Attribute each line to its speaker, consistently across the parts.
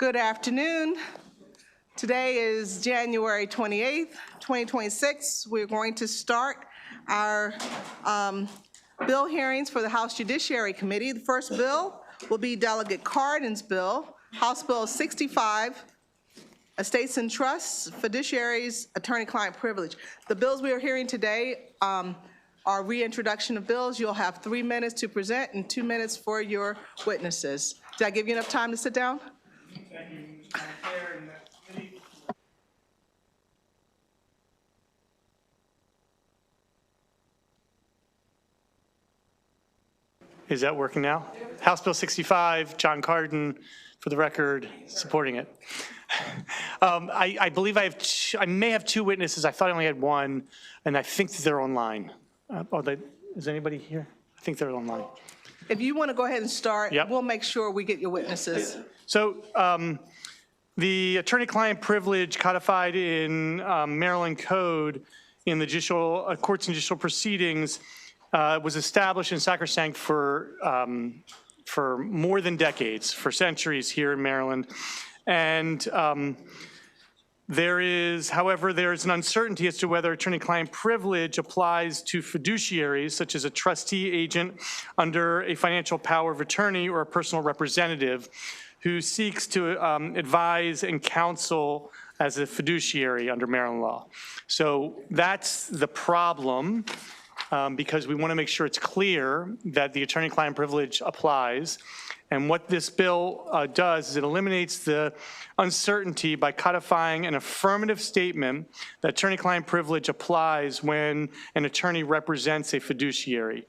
Speaker 1: Good afternoon. Today is January 28th, 2026. We're going to start our bill hearings for the House Judiciary Committee. The first bill will be Delegate Cardin's bill, House Bill 65, Estates and Trusts, Fiduciaries, Attorney-Client Privilege. The bills we are hearing today are reintroduction of bills. You'll have 3 minutes to present and 2 minutes for your witnesses. Did I give you enough time to sit down?
Speaker 2: Thank you, Madam Chair and committee. Is that working now? House Bill 65, John Cardin, for the record, supporting it. I believe I may have 2 witnesses. I thought I only had 1, and I think that they're online. Is anybody here? I think they're online.
Speaker 1: If you want to go ahead and start,
Speaker 2: Yep.
Speaker 1: We'll make sure we get your witnesses.
Speaker 2: So the attorney-client privilege codified in Maryland Code in the judicial courts and judicial proceedings was established in sacrosanct for more than decades, for centuries here in Maryland. And however, there is an uncertainty as to whether attorney-client privilege applies to fiduciaries, such as a trustee agent under a financial power of attorney or a personal representative who seeks to advise and counsel as a fiduciary under Maryland law. So that's the problem, because we want to make sure it's clear that the attorney-client privilege applies. And what this bill does is it eliminates the uncertainty by codifying an affirmative statement that attorney-client privilege applies when an attorney represents a fiduciary.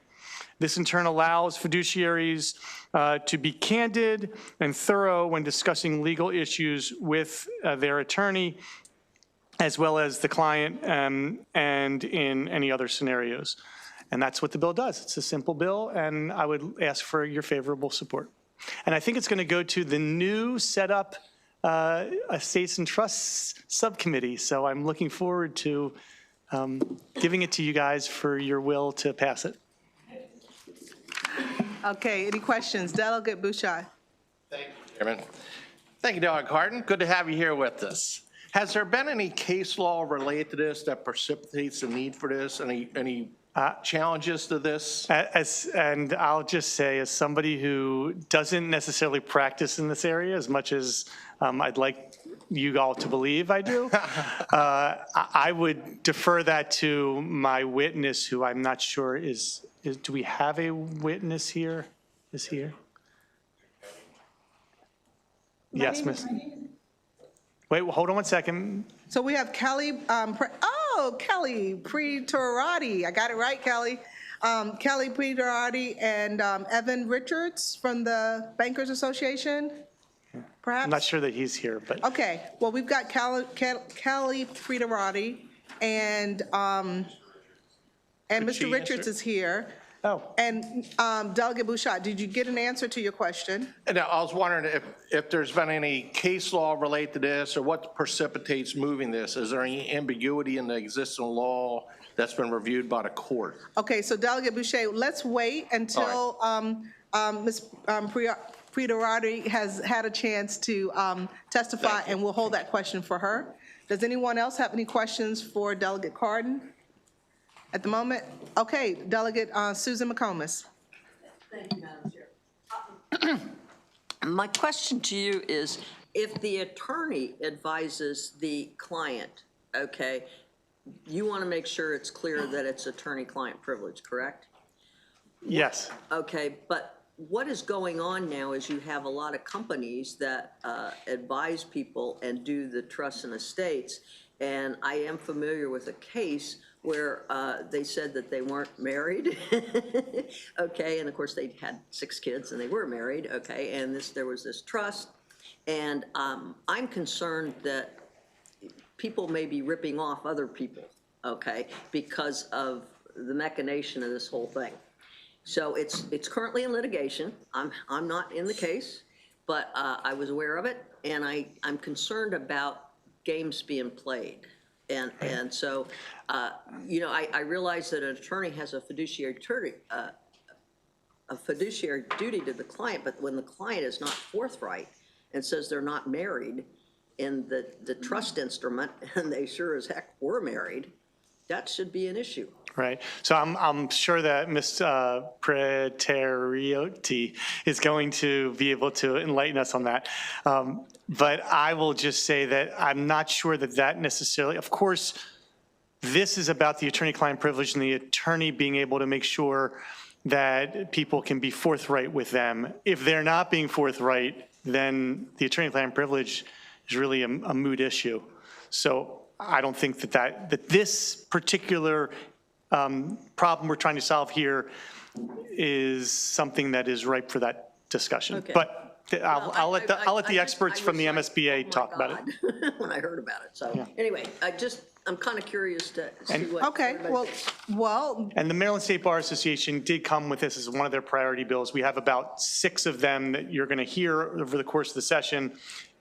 Speaker 2: This in turn allows fiduciaries to be candid and thorough when discussing legal issues with their attorney, as well as the client and in any other scenarios. And that's what the bill does. It's a simple bill, and I would ask for your favorable support. And I think it's going to go to the new set up Estates and Trusts Subcommittee. So I'm looking forward to giving it to you guys for your will to pass it.
Speaker 1: Okay, any questions? Delegate Bouchard.
Speaker 3: Thank you, Chairman. Thank you, Delegate Cardin. Good to have you here with us. Has there been any case law related to this that precipitates the need for this? Any challenges to this?
Speaker 2: And I'll just say, as somebody who doesn't necessarily practice in this area as much as I'd like you all to believe I do, I would defer that to my witness, who I'm not sure is do we have a witness here? Is here? Yes, Miss. Wait, hold on one second.
Speaker 1: So we have Kelly, Kelly Pretorati. I got it right, Kelly. Kelly Pretorati and Evan Richards from the Bankers Association, perhaps?
Speaker 2: I'm not sure that he's here, but.
Speaker 1: Okay, well, we've got Kelly Pretorati and Mr. Richards is here.
Speaker 2: Oh.
Speaker 1: And Delegate Bouchard, did you get an answer to your question?
Speaker 3: And I was wondering if there's been any case law related to this, or what precipitates moving this. Is there any ambiguity in the existing law that's been reviewed by the court?
Speaker 1: Okay, so Delegate Bouchard, let's wait until Ms. Pretorati has had a chance to testify, and we'll hold that question for her. Does anyone else have any questions for Delegate Cardin at the moment? Okay, Delegate Susan McComas.
Speaker 4: Thank you, Madam Chair. My question to you is, if the attorney advises the client, okay, you want to make sure it's clear that it's attorney-client privilege, correct?
Speaker 2: Yes.
Speaker 4: Okay, but what is going on now is you have a lot of companies that advise people and do the trusts and estates, and I am familiar with a case where they said that they weren't married, okay, and of course they had 6 kids and they were married, okay, and there was this trust, and I'm concerned that people may be ripping off other people, okay, because of the machination of this whole thing. So it's currently in litigation. I'm not in the case, but I was aware of it, and I'm concerned about games being played. And so, you know, I realize that an attorney has a fiduciary duty to the client, but when the client is not forthright and says they're not married in the trust instrument, and they sure as heck were married, that should be an issue.
Speaker 2: Right. So I'm sure that Ms. Preteriotti is going to be able to enlighten us on that. But I will just say that I'm not sure that that necessarily, of course, this is about the attorney-client privilege and the attorney being able to make sure that people can be forthright with them. If they're not being forthright, then the attorney-client privilege is really a moot issue. So I don't think that this particular problem we're trying to solve here is something that is ripe for that discussion.
Speaker 4: Okay.
Speaker 2: But I'll let the
Speaker 4: I
Speaker 2: experts from the
Speaker 4: was like,
Speaker 2: MSBA
Speaker 4: oh my
Speaker 2: talk about it.
Speaker 4: God, when I heard about it. So anyway, I'm kind of curious to see what.
Speaker 1: Okay,
Speaker 4: everybody
Speaker 1: well,
Speaker 4: thinks.
Speaker 2: And the Maryland State Bar Association did come with this as one of their priority bills. We have about 6 of them that you're going to hear over the course of the session.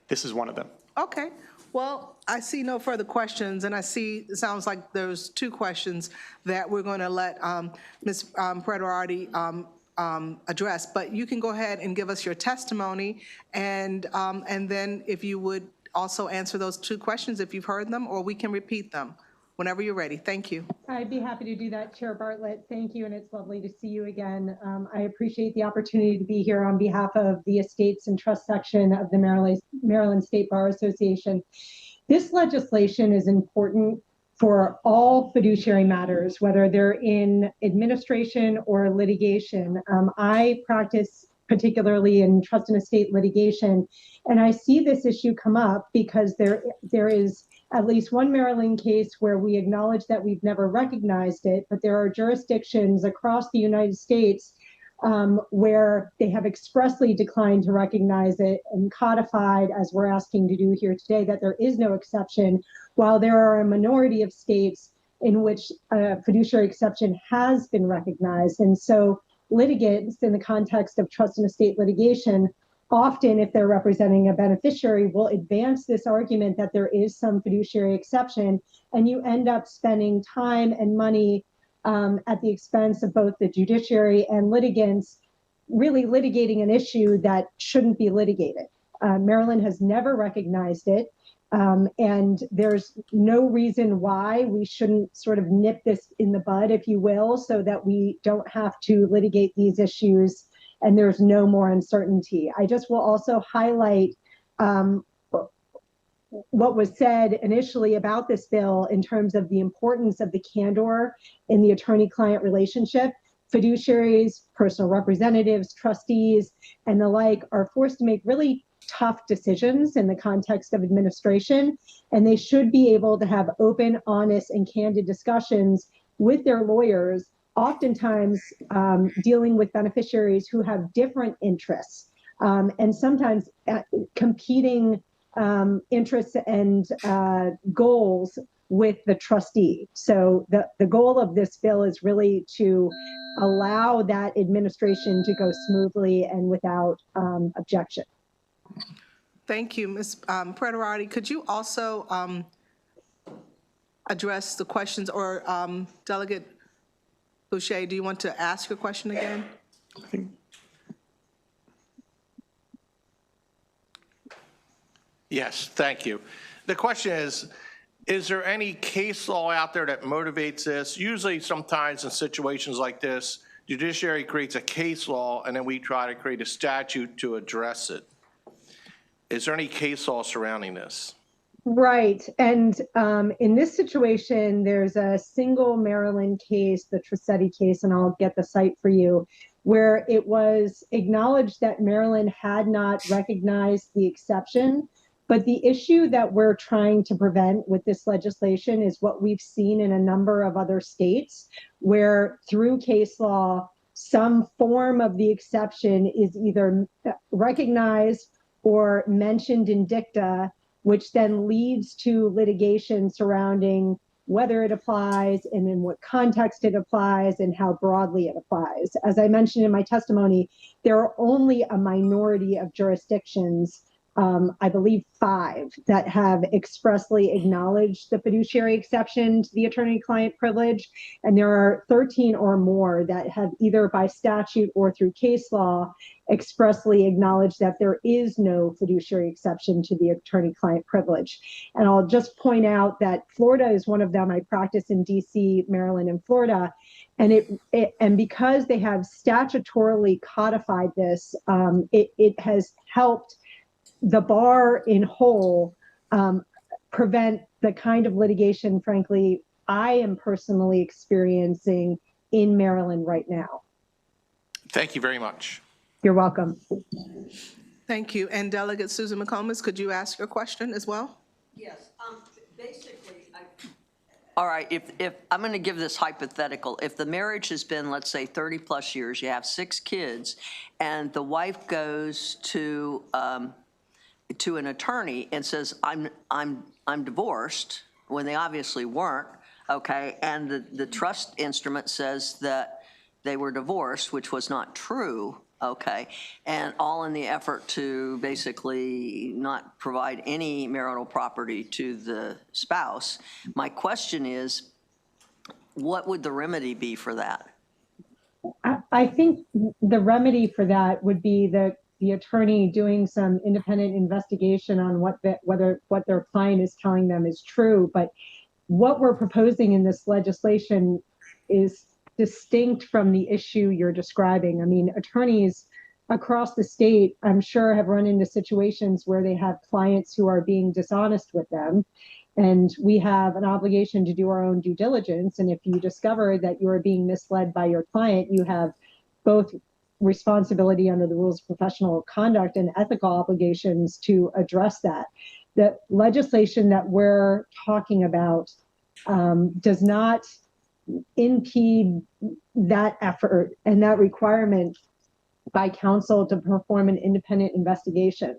Speaker 2: This is one of them.
Speaker 1: okay. Well, I see no further questions, and I see, it sounds like there's 2 questions that we're going to let Ms. Preteriotti address. But you can go ahead and give us your testimony, and then if you would also answer those 2 questions if you've heard them, or we can repeat them whenever you're ready. Thank you.
Speaker 5: I'd be happy to do that, Chair Bartlett. Thank you, and it's lovely to see you again. I appreciate the opportunity to be here on behalf of the Estates and Trust section of the Maryland State Bar Association. This legislation is important for all fiduciary matters, whether they're in administration or litigation. I practice particularly in trust and estate litigation, and I see this issue come up because there is at least one Maryland case where we acknowledge that we've never recognized it, but there are jurisdictions across the United States where they have expressly declined to recognize it and codified, as we're asking to do here today, that there is no exception, while there are a minority of states in which a fiduciary exception has been recognized. And so litigants in the context of trust and estate litigation, often if they're representing a beneficiary, will advance this argument that there is some fiduciary exception, and you end up spending time and money at the expense of both the judiciary and litigants, really litigating an issue that shouldn't be litigated. Maryland has never recognized it, and there's no reason why we shouldn't sort of nip this in the bud, if you will, so that we don't have to litigate these issues and there's no more uncertainty. I just will also highlight what was said initially about this bill in terms of the importance of the candor in the attorney-client relationship. Fiduciaries, personal representatives, trustees, and the like are forced to make really tough decisions in the context of administration, and they should be able to have open, honest, and candid discussions with their lawyers, oftentimes dealing with beneficiaries who have different interests and sometimes competing interests and goals with the trustee. So the goal of this bill is really to allow that administration to go smoothly and without objection.
Speaker 1: Thank you, Ms. Preteriotti. Could you also address the questions, or Delegate Boucher, do you want to ask your question again?
Speaker 3: Yes, thank you. The question is there any case law out there that motivates this? Usually, sometimes in situations like this, judiciary creates a case law, and then we try to create a statute to address it. Is there any case law surrounding this?
Speaker 5: Right. And in this situation, there's a single Maryland case, the Trassetti case, and I'll get the site for you, where it was acknowledged that Maryland had not recognized the exception. But the issue that we're trying to prevent with this legislation is what we've seen in a number of other states, where through case law, some form of the exception is either recognized or mentioned in dicta, which then leads to litigation surrounding whether it applies and in what context it applies and how broadly it applies. As I mentioned in my testimony, there are only a minority of jurisdictions I believe 5 that have expressly acknowledged the fiduciary exception to the attorney-client privilege, and there are 13 or more that have either by statute or through case law expressly acknowledged that there is no fiduciary exception to the attorney-client privilege. And I'll just point out that Florida is one of them. I practice in DC, Maryland, and Florida. And and because they have statutorily codified this, it has helped the bar in whole prevent the kind of litigation, frankly, I am personally experiencing in Maryland right now.
Speaker 3: Thank you very much.
Speaker 5: You're welcome.
Speaker 1: Thank you. And Delegate Susan McComas, could you ask your question as well?
Speaker 4: Yes, basically, all right, if I'm going to give this hypothetical, if the marriage has been, let's say, 30 plus years, you have 6 kids, and the wife goes to an attorney and says, I'm divorced, when they obviously weren't, okay, and the trust instrument says that they were divorced, which was not true, okay, and all in the effort to basically not provide any marital property to the spouse. My question is, what would the remedy be for that?
Speaker 5: I think the remedy for that would be the attorney doing some independent investigation on whether what their client is telling them is true. But what we're proposing in this legislation is distinct from the issue you're describing. I mean, attorneys across the state, I'm sure, have run into situations where they have clients who are being dishonest with them. And we have an obligation to do our own due diligence. And if you discover that you are being misled by your client, you have both responsibility under the rules of professional conduct and ethical obligations to address that. The legislation that we're talking about does not impede that effort and that requirement by counsel to perform an independent investigation.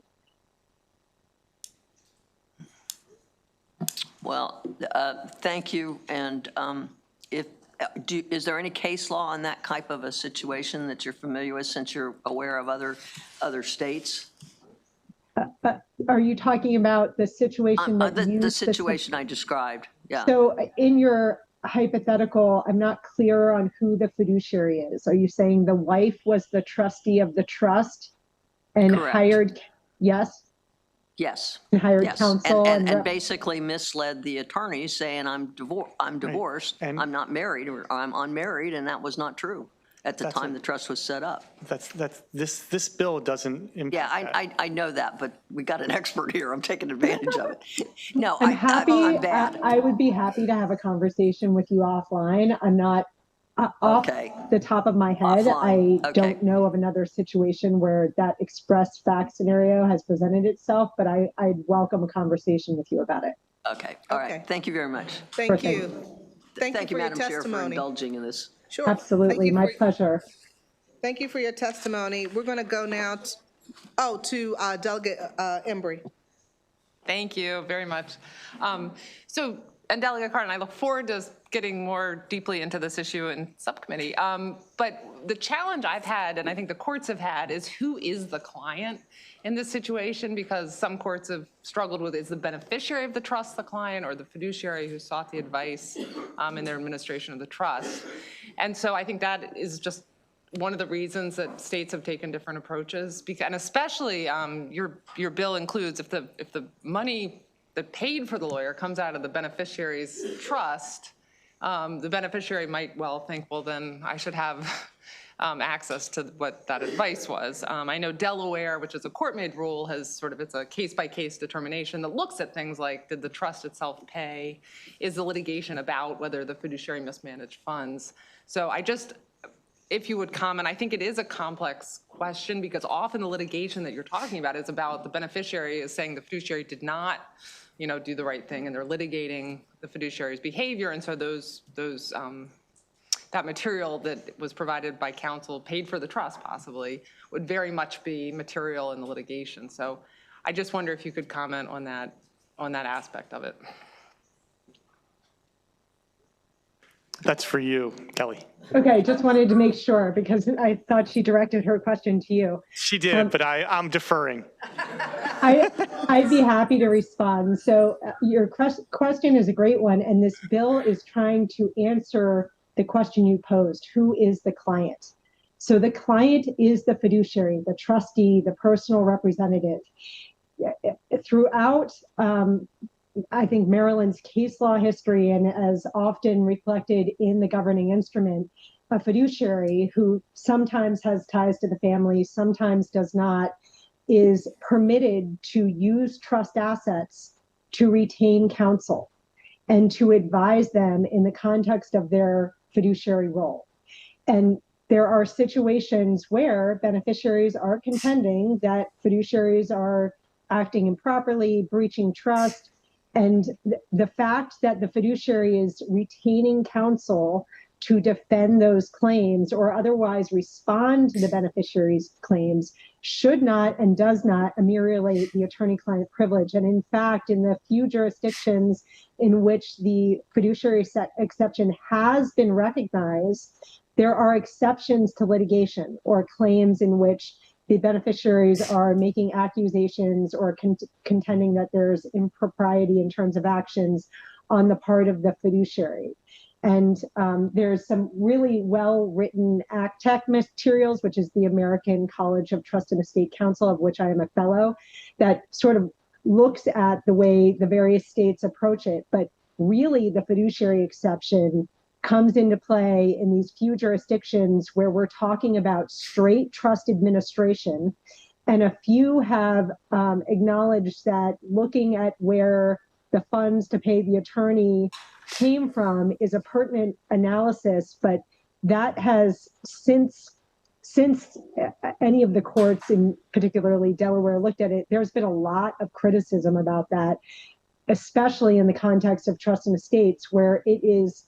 Speaker 4: Well, thank you. And is there any case law on that type of a situation that you're familiar with, since you're aware of other states?
Speaker 5: Are you talking about the situation that
Speaker 4: the situation I described? Yeah.
Speaker 5: So in your hypothetical, I'm not clear on who the fiduciary is. Are you saying the wife was the trustee of the trust and
Speaker 4: Correct.
Speaker 5: hired? Yes.
Speaker 4: Yes.
Speaker 5: And hired
Speaker 4: Yes.
Speaker 5: counsel
Speaker 4: and basically misled the attorney, saying I'm divorced,
Speaker 2: And-
Speaker 4: I'm not married, or I'm unmarried, and that was not true at the
Speaker 2: That's
Speaker 4: time
Speaker 2: it.
Speaker 4: the trust was set up.
Speaker 2: This bill doesn't impact
Speaker 4: Yeah,
Speaker 2: that.
Speaker 4: I know that, but we got an expert here. I'm taking advantage of it. No,
Speaker 5: I'm happy.
Speaker 4: I'm bad.
Speaker 5: I would be happy to have a conversation with you offline. I'm not off
Speaker 4: Okay.
Speaker 5: the top of my head.
Speaker 4: Offline.
Speaker 5: I
Speaker 4: Okay.
Speaker 5: don't know of another situation where that express fact scenario has presented itself, but I'd welcome a conversation with you about it.
Speaker 4: Okay, all right.
Speaker 1: Okay.
Speaker 4: Thank you very much.
Speaker 1: Thank
Speaker 5: Perfect.
Speaker 1: you. Thank you for your
Speaker 4: Madam Chair, for
Speaker 1: testimony.
Speaker 4: indulging in this.
Speaker 1: Sure. Thank
Speaker 5: Absolutely,
Speaker 1: you
Speaker 5: my
Speaker 1: for-
Speaker 5: pleasure.
Speaker 1: Thank you for your testimony. We're going to go now to Delegate Embry.
Speaker 6: Thank you very much. And Delegate Carton, I look forward to getting more deeply into this issue in subcommittee. But the challenge I've had, and I think the courts have had, is who is the client in this situation? Because some courts have struggled with, is the beneficiary of the trust the client, or the fiduciary who sought the advice in their administration of the trust? And so I think that is just one of the reasons that states have taken different approaches, and especially your bill includes, if the money that paid for the lawyer comes out of the beneficiary's trust, the beneficiary might well think, well, then I should have access to what that advice was. I know Delaware, which is a court-made rule, has it's a case-by-case determination that looks at things like, did the trust itself pay? Is the litigation about whether the fiduciary mismanaged funds? So if you would comment, I think it is a complex question, because often the litigation that you're talking about is about the beneficiary is saying the fiduciary did not, do the right thing, and they're litigating the fiduciary's behavior. And so that material that was provided by counsel, paid for the trust possibly, would very much be material in the litigation. So I just wonder if you could comment on that aspect of it.
Speaker 2: That's for you, Kelly.
Speaker 5: Okay, just wanted to make sure because I thought she directed her question to you.
Speaker 2: She did, but I'm deferring.
Speaker 5: I'd be happy to respond. So your question is a great one, and this bill is trying to answer the question you posed. Who is the client? So the client is the fiduciary, the trustee, the personal representative. Throughout, I think, Maryland's case law history, and as often reflected in the governing instrument, a fiduciary who sometimes has ties to the family, sometimes does not, is permitted to use trust assets to retain counsel and to advise them in the context of their fiduciary role. And there are situations where beneficiaries are contending that fiduciaries are acting improperly, breaching trust. And the fact that the fiduciary is retaining counsel to defend those claims or otherwise respond to the beneficiary's claims should not and does not ameliorate the attorney-client privilege. And in fact, in the few jurisdictions in which the fiduciary exception has been recognized, there are exceptions to litigation or claims in which the beneficiaries are making accusations or contending that there's impropriety in terms of actions on the part of the fiduciary. And there's some really well-written ACTEC materials, which is the American College of Trust and Estate Counsel, of which I am a fellow, that sort of looks at the way the various states approach it. But really, the fiduciary exception comes into play in these few jurisdictions where we're talking about straight trust administration. And a few have acknowledged that looking at where the funds to pay the attorney came from is a pertinent analysis, but that has since any of the courts, in particularly Delaware, looked at it, there's been a lot of criticism about that, especially in the context of trust and estates, where it is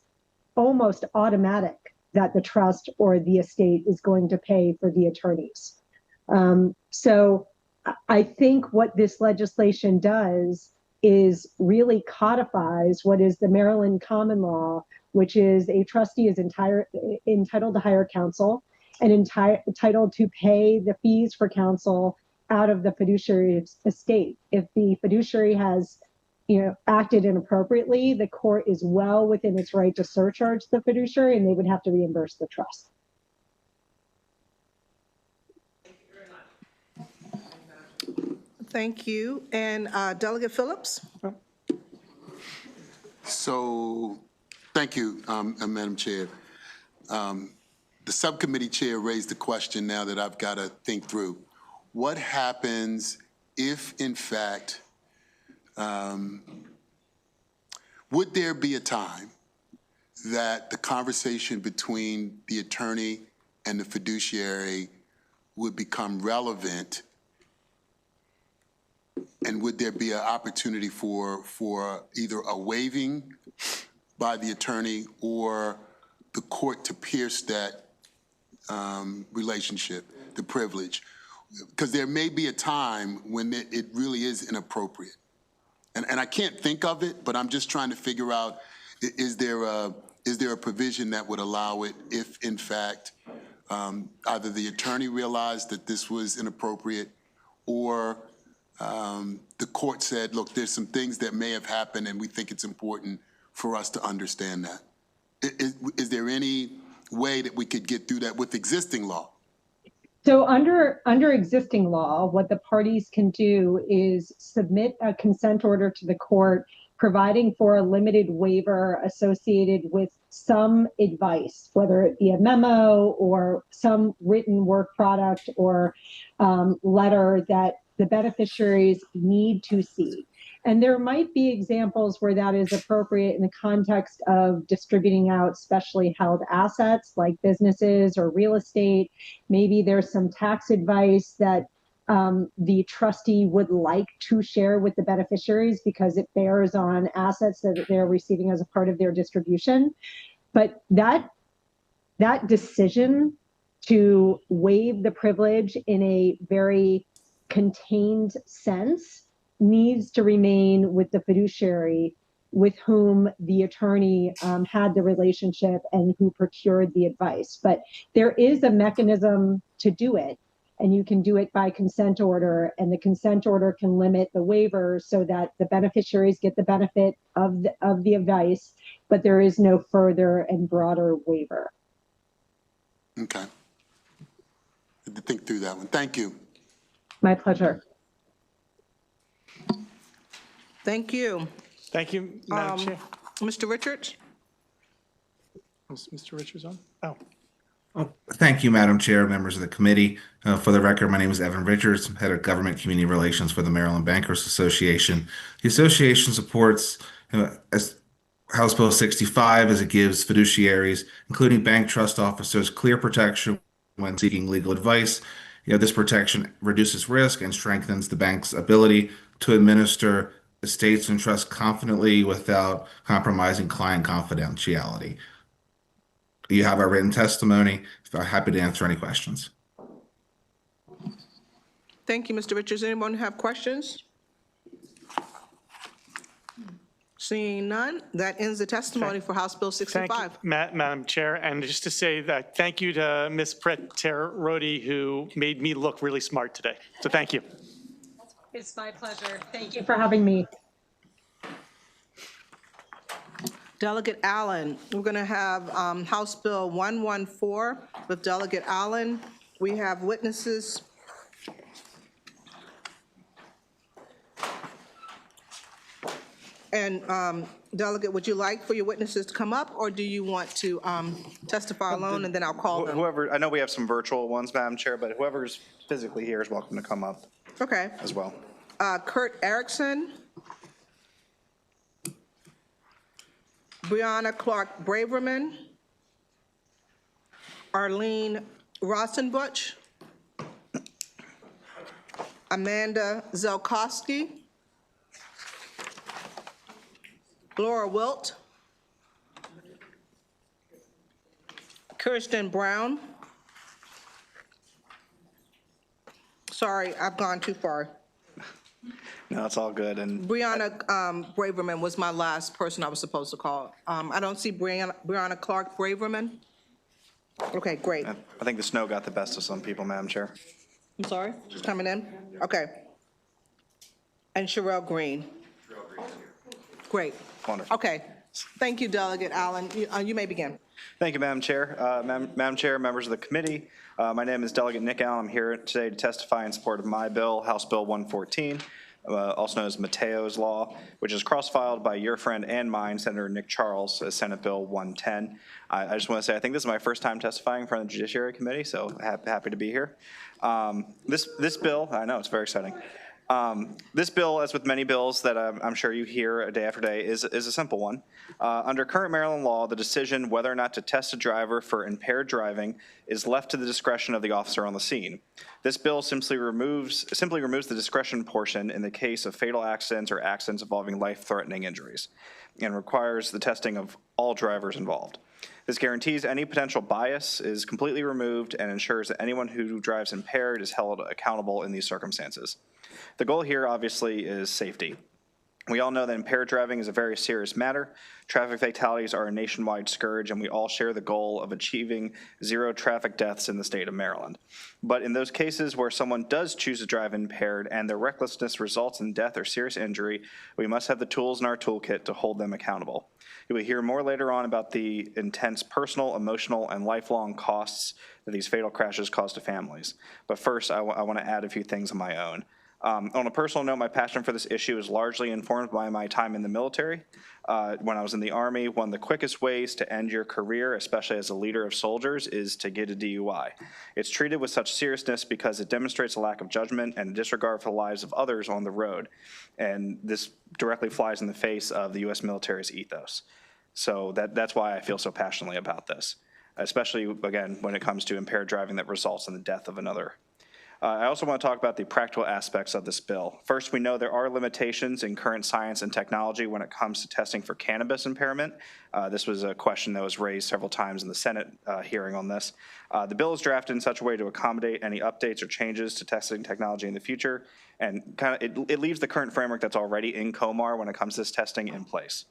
Speaker 5: almost automatic that the trust or the estate is going to pay for the attorneys. So I think what this legislation does is really codifies what is the Maryland common law, which is a trustee is entitled to hire counsel and entitled to pay the fees for counsel out of the fiduciary estate. If the fiduciary has acted inappropriately, the court is well within its right to surcharge the fiduciary, and they would have to reimburse the trust.
Speaker 1: Thank you. And Delegate Phillips?
Speaker 7: So, thank you, Madam Chair. The subcommittee chair raised the question now that I've got to think through. What happens if, in fact, would there be a time that the conversation between the attorney and the fiduciary would become relevant? And would there be an opportunity for either a waiving by the attorney or the court to pierce that relationship, the privilege? Because there may be a time when it really is inappropriate. And I can't think of it, but I'm just trying to figure out, is there a provision that would allow it if, in fact, either the attorney realized that this was inappropriate or the court said, look, there's some things that may have happened and we think it's important for us to understand that. Is there any way that we could get through that with existing law?
Speaker 5: So under existing law, what the parties can do is submit a consent order to the court, providing for a limited waiver associated with some advice, whether it be a memo or some written work product or letter that the beneficiaries need to see. And there might be examples where that is appropriate in the context of distributing out specially held assets like businesses or real estate. Maybe there's some tax advice that the trustee would like to share with the beneficiaries because it bears on assets that they're receiving as a part of their distribution. But that decision to waive the privilege in a very contained sense needs to remain with the fiduciary with whom the attorney had the relationship and who procured the advice. But there is a mechanism to do it, and you can do it by consent order, and the consent order can limit the waiver so that the beneficiaries get the benefit of the advice, but there is no further and broader waiver.
Speaker 7: Okay. Had to think through that one. Thank you.
Speaker 5: My pleasure.
Speaker 1: Thank you.
Speaker 2: Thank you, Madam Chair.
Speaker 1: Mr. Richards?
Speaker 2: Is Mr. Richards on? Oh.
Speaker 8: Oh, thank you, Madam Chair, members of the committee. For the record, my name is Evan Richards, Head of Government Community Relations for the Maryland Bankers Association. The association supports as House Bill 65 as it gives fiduciaries, including bank trust officers, clear protection when seeking legal advice. This protection reduces risk and strengthens the bank's ability to administer estates and trusts confidently without compromising client confidentiality. You have our written testimony. I'm happy to answer any questions.
Speaker 1: Thank you, Mr. Richards. Anyone have questions? Seeing none, that ends the testimony for House Bill
Speaker 2: Thank
Speaker 1: 65.
Speaker 2: you, Madam Chair. And just to say that thank you to Ms. Preter-Rodi, who made me look really smart today. So thank you.
Speaker 5: It's my pleasure. Thank you for having me.
Speaker 1: Delegate Allen, we're going to have House Bill 114 with Delegate Allen. We have witnesses. And Delegate, would you like for your witnesses to come up, or do you want to testify alone, and then I'll call them?
Speaker 9: Whoever, I know we have some virtual ones, Madam Chair, but whoever's physically here is welcome to come up
Speaker 1: Okay.
Speaker 9: as well.
Speaker 1: Kurt Erickson. Brianna Clark Braverman. Arlene Rosenbutch. Amanda Zelkowski. Laura Wilt. Kirsten Brown. Sorry, I've gone too far.
Speaker 9: No, it's all good. And
Speaker 1: Brianna Braverman was my last person I was supposed to call. I don't see Brianna Clark Braverman. Okay, great.
Speaker 9: I think the snow got the best of some people, Madam Chair.
Speaker 1: I'm sorry, she's coming in? Okay. And Sherelle Green. Great.
Speaker 9: Wonderful.
Speaker 1: Okay. Thank you, Delegate Allen. You may begin.
Speaker 9: Thank you, Madam Chair. Madam Chair, members of the committee, my name is Delegate Nick Allen. I'm here today to testify in support of my bill, House Bill 114, also known as Mateo's Law, which is cross-filed by your friend and mine, Senator Nick Charles, as Senate Bill 110. I just want to say I think this is my first time testifying in front of the Judiciary Committee, so happy to be here. This bill, I know, it's very exciting. This bill, as with many bills that I'm sure you hear day after day, is a simple one. Under current Maryland law, the decision whether or not to test a driver for impaired driving is left to the discretion of the officer on the scene. This bill simply removes the discretion portion in the case of fatal accidents or accidents involving life-threatening injuries, and requires the testing of all drivers involved. This guarantees any potential bias is completely removed and ensures that anyone who drives impaired is held accountable in these circumstances. The goal here, obviously, is safety. We all know that impaired driving is a very serious matter. Traffic fatalities are a nationwide scourge, and we all share the goal of achieving zero traffic deaths in the state of Maryland. But in those cases where someone does choose to drive impaired and their recklessness results in death or serious injury, we must have the tools in our toolkit to hold them accountable. You will hear more later on about the intense personal, emotional, and lifelong costs that these fatal crashes cause to families. But first, I want to add a few things of my own. On a personal note, my passion for this issue is largely informed by my time in the military. When I was in the Army, one of the quickest ways to end your career, especially as a leader of soldiers, is to get a DUI. It's treated with such seriousness because it demonstrates a lack of judgment and a disregard for the lives of others on the road. And this directly flies in the face of the U.S. military's ethos. So that's why I feel so passionately about this, especially, again, when it comes to impaired driving that results in the death of another. I also want to talk about the practical aspects of this bill. First, we know there are limitations in current science and technology when it comes to testing for cannabis impairment. This was a question that was raised several times in the Senate hearing on this. The bill is drafted in such a way to accommodate any updates or changes to testing technology in the future, and it leaves the current framework that's already in COMAR when it comes to this testing in place.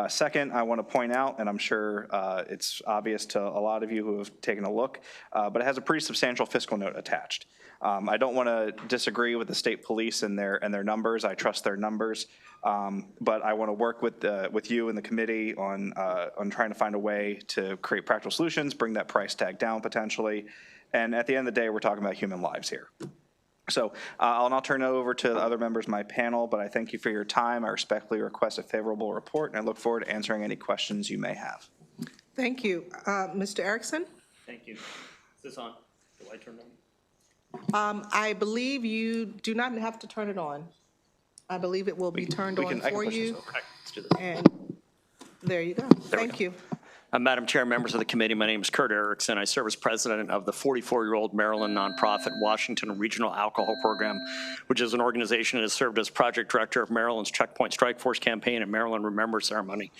Speaker 9: Second, I want to point out, and I'm sure it's obvious to a lot of you who have taken a look, but it has a pretty substantial fiscal note attached. I don't want to disagree with the state police and their numbers. I trust their numbers, but I want to work with you and the committee on trying to find a way to create practical solutions, bring that price tag down potentially, and at the end of the day, we're talking about human lives here. So I'll now turn it over to the other members of my panel, but I thank you for your time. I respectfully request a favorable report, and I look forward to answering any questions you may have.
Speaker 1: Thank you. Mr. Erickson?
Speaker 10: Thank you. Is this on? The light turned on?
Speaker 1: I believe you do not have to turn it on. I believe it will be turned on for you.
Speaker 10: Okay, let's do this.
Speaker 1: And there you go. Thank you.
Speaker 10: Madam Chair, members of the committee, my name is Kurt Erickson. I serve as president of the 44-year-old Maryland nonprofit Washington Regional Alcohol Program, which is an organization that has served as project director of Maryland's Checkpoint Strike Force campaign and Maryland Remember ceremony.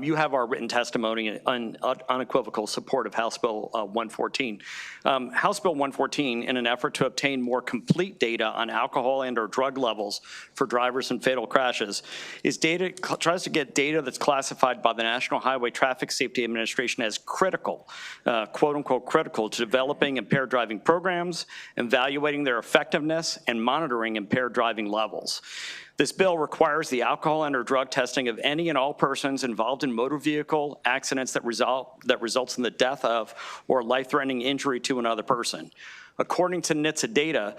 Speaker 10: You have our written testimony and unequivocal support of House Bill 114. House Bill 114, in an effort to obtain more complete data on alcohol and or drug levels for drivers in fatal crashes, tries to get data that's classified by the National Highway Traffic Safety Administration as critical, quote unquote critical, to developing impaired driving programs, evaluating their effectiveness, and monitoring impaired driving levels. This bill requires the alcohol and or drug testing of any and all persons involved in motor vehicle accidents that results in the death of or life-threatening injury to another person. According to NHTSA data,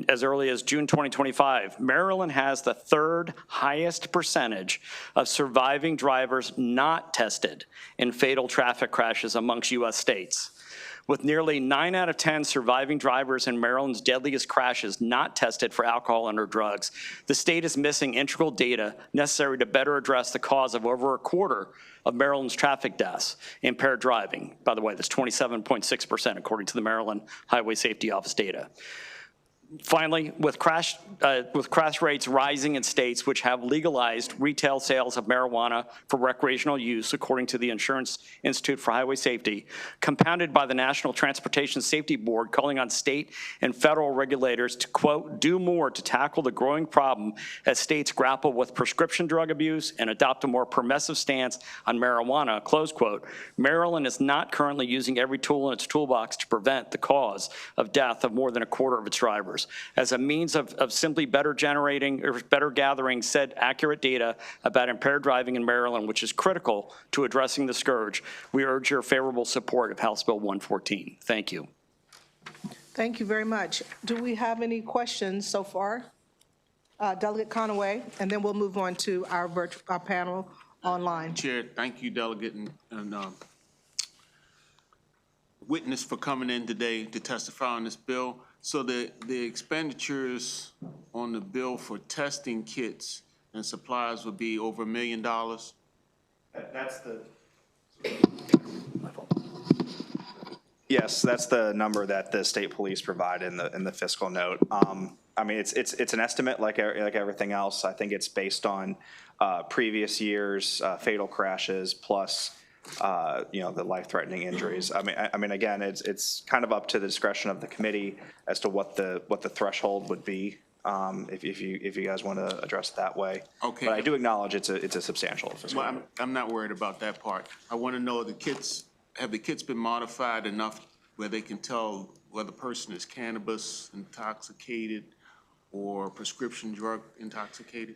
Speaker 10: as early as June 2025, Maryland has the third highest percentage of surviving drivers not tested in fatal traffic crashes amongst U.S. states. With nearly 9 out of 10 surviving drivers in Maryland's deadliest crashes not tested for alcohol and or drugs, the state is missing integral data necessary to better address the cause of over a quarter of Maryland's traffic deaths, impaired driving. By the way, that's 27.6% according to the Maryland Highway Safety Office data. Finally, with crash rates rising in states which have legalized retail sales of marijuana for recreational use, according to the Insurance Institute for Highway Safety, compounded by the National Transportation Safety Board calling on state and federal regulators to, quote, do more to tackle the growing problem as states grapple with prescription drug abuse and adopt a more permissive stance on marijuana, close quote, Maryland is not currently using every tool in its toolbox to prevent the cause of death of more than a quarter of its drivers. As a means of simply better gathering said accurate data about impaired driving in Maryland, which is critical to addressing the scourge, we urge your favorable support of House Bill 114. Thank you.
Speaker 1: Thank you very much. Do we have any questions so far? Delegate Conaway, and then we'll move on to our panel online.
Speaker 11: Chair, thank you, Delegate and witness for coming in today to testify on this bill. So the expenditures on the bill for testing kits and supplies would be over $1 million?
Speaker 9: That's the... Yes, that's the number that the state police provide in the fiscal note. I mean, it's an estimate like everything else. I think it's based on previous years' fatal crashes plus the life-threatening injuries. I mean, again, it's kind of up to the discretion of the committee as to what the threshold would be, if you guys want to address it that way.
Speaker 11: Okay.
Speaker 9: But I do acknowledge it's a substantial.
Speaker 11: Well, I'm not worried about that part. I want to know have the kits been modified enough where they can tell whether the person is cannabis intoxicated or prescription drug intoxicated?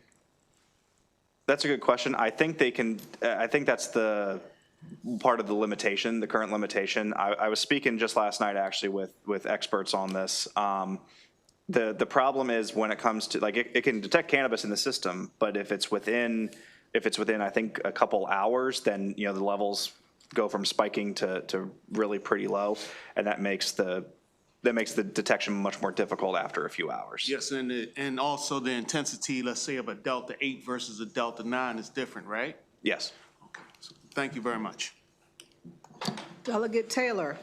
Speaker 9: That's a good question. I think they can. I think that's the part of the limitation, the current limitation. I was speaking just last night actually with experts on this. The problem is when it comes to it can detect cannabis in the system, but if it's within I think a couple hours, then the levels go from spiking to really pretty low, and that makes the detection much more difficult after a few hours.
Speaker 11: Yes, and also the intensity, let's say, of a Delta 8 versus a Delta 9 is different, right?
Speaker 9: Yes.
Speaker 11: Okay. So thank you very much.
Speaker 1: Delegate Taylor.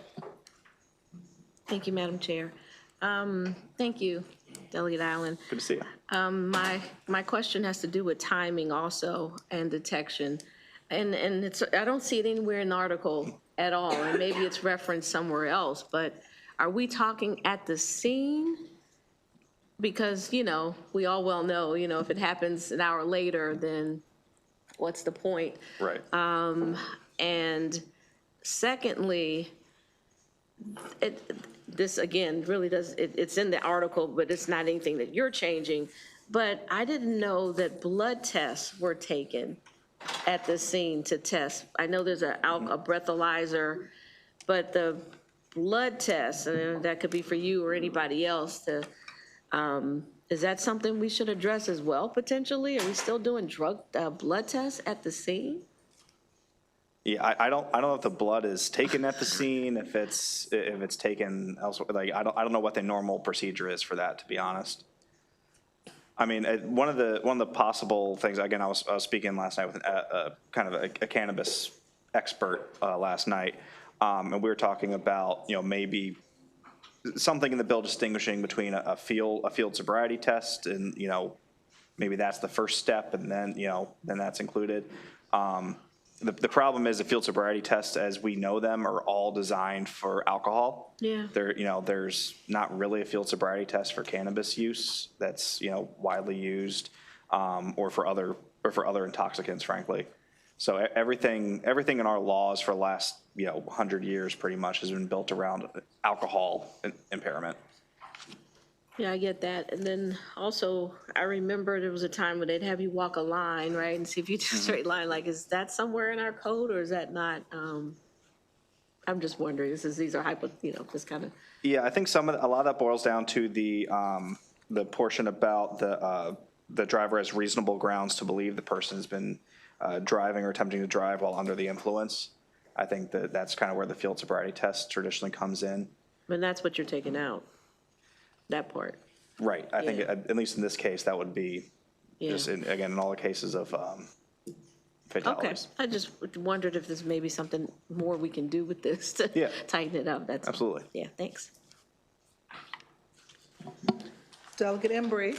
Speaker 12: Thank you, Madam Chair. Thank you, Delegate Allen.
Speaker 9: Good to see you.
Speaker 12: My question has to do with timing also and detection. And it's, I don't see it anywhere in the article at all, and maybe it's referenced somewhere else, but are we talking at the scene? Because, you know, we all well know, you know, if it happens an hour later, then what's the point?
Speaker 9: Right.
Speaker 12: And secondly, this again really does, it's in the article, but it's not anything that you're changing. But I didn't know that blood tests were taken at the scene to test. I know there's a breathalyzer, but the blood test, and that could be for you or anybody else, to, is that something we should address as well, potentially? Are we still doing blood tests at the scene?
Speaker 9: Yeah, I don't know if the blood is taken at the scene, if it's taken elsewhere. Like, I don't know what the normal procedure is for that, to be honest. I mean, one of the possible things, again, I was speaking last night with kind of a cannabis expert last night, and we were talking about, you know, maybe something in the bill distinguishing between a field sobriety test, and, you know, maybe that's the first step, and then, you know, then that's included. The problem is the field sobriety tests, as we know them, are all designed for alcohol.
Speaker 12: Yeah.
Speaker 9: You know, there's not really a field sobriety test for cannabis use that's, you know, widely used, or for other intoxicants, frankly. So everything in our laws for the last, you know, 100 years pretty much has been built around alcohol impairment.
Speaker 12: Yeah, I get that. And then also, I remember there was a time when they'd have you walk a line, right, and see if you do a straight line. Like, is that somewhere in our code, or is that not? I'm just wondering. These are just kind of.
Speaker 9: Yeah, I think a lot of that boils down to the portion about the driver has reasonable grounds to believe the person has been driving or attempting to drive while under the influence. I think that's kind of where the field sobriety test traditionally comes in.
Speaker 12: And that's what you're taking out. That part.
Speaker 9: Right. I think, at least in this case, that would be just, again, in all the cases of
Speaker 12: Okay.
Speaker 9: fatalities.
Speaker 12: I just wondered if there's maybe something more we can do with this to tighten it up. That's all.
Speaker 9: Absolutely.
Speaker 12: Yeah, thanks.
Speaker 1: Delegate Embry.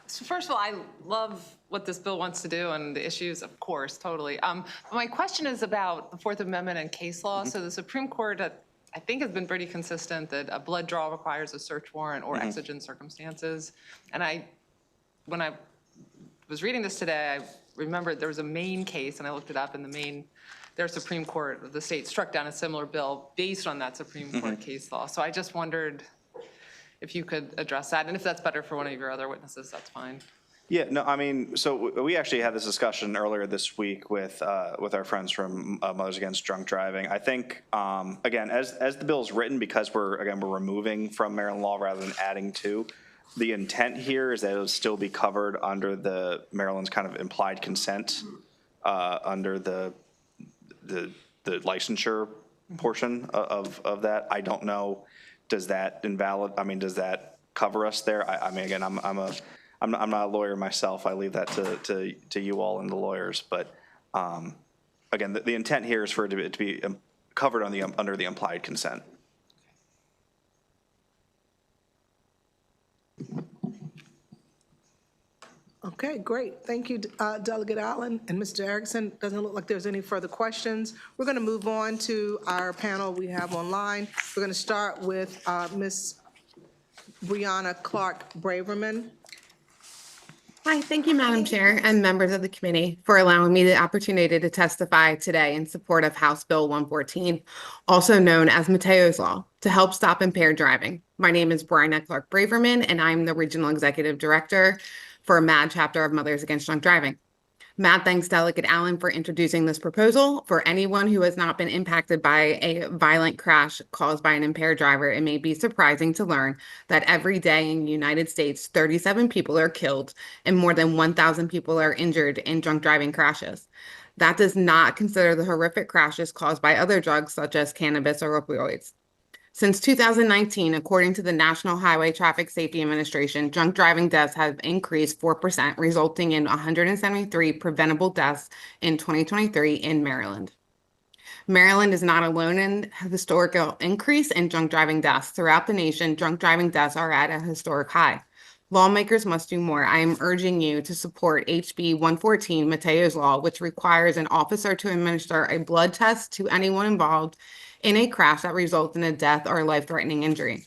Speaker 6: So first of all, I love what this bill wants to do and the issues, of course, totally. But my question is about the Fourth Amendment and case law. So the Supreme Court, I think, has been pretty consistent that a blood draw requires a search warrant or exigent circumstances. And when I was reading this today, I remembered there was a Maine case, and I looked it up, and their Supreme Court of the state struck down a similar bill based on that Supreme Court case law. So I just wondered if you could address that, and if that's better for one of your other witnesses, that's fine.
Speaker 9: Yeah, no, I mean, so we actually had this discussion earlier this week with our friends from Mothers Against Drunk Driving. I think, again, as the bill is written, because we're removing from Maryland law rather than adding to, the intent here is that it would still be covered under the Maryland's kind of implied consent under the licensure portion of that. I don't know, does that cover us there? I mean, again, I'm not a lawyer myself. I leave that to you all and the lawyers. But again, the intent here is for it to be covered under the implied consent.
Speaker 1: Okay, great. Thank you, Delegate Allen and Mr. Erickson. Doesn't look like there's any further questions. We're going to move on to our panel we have online. We're going to start with Ms. Brianna Clark-Braverman.
Speaker 13: Hi, thank you, Madam Chair and members of the committee, for allowing me the opportunity to testify today in support of House Bill 114, also known as Mateo's Law, to help stop impaired driving. My name is Brianna Clark-Braverman, and I'm the Regional Executive Director for MAD chapter of Mothers Against Drunk Driving. MAD thanks Delegate Allen for introducing this proposal. For anyone who has not been impacted by a violent crash caused by an impaired driver, it may be surprising to learn that every day in the United States, 37 people are killed and more than 1,000 people are injured in drunk driving crashes. That does not consider the horrific crashes caused by other drugs such as cannabis or opioids. Since 2019, according to the National Highway Traffic Safety Administration, drunk driving deaths have increased 4%, resulting in 173 preventable deaths in 2023 in Maryland. Maryland is not alone in historical increase in drunk driving deaths. Throughout the nation, drunk driving deaths are at a historic high. Lawmakers must do more. I am urging you to support HB 114, Mateo's Law, which requires an officer to administer a blood test to anyone involved in a crash that results in a death or life-threatening injury.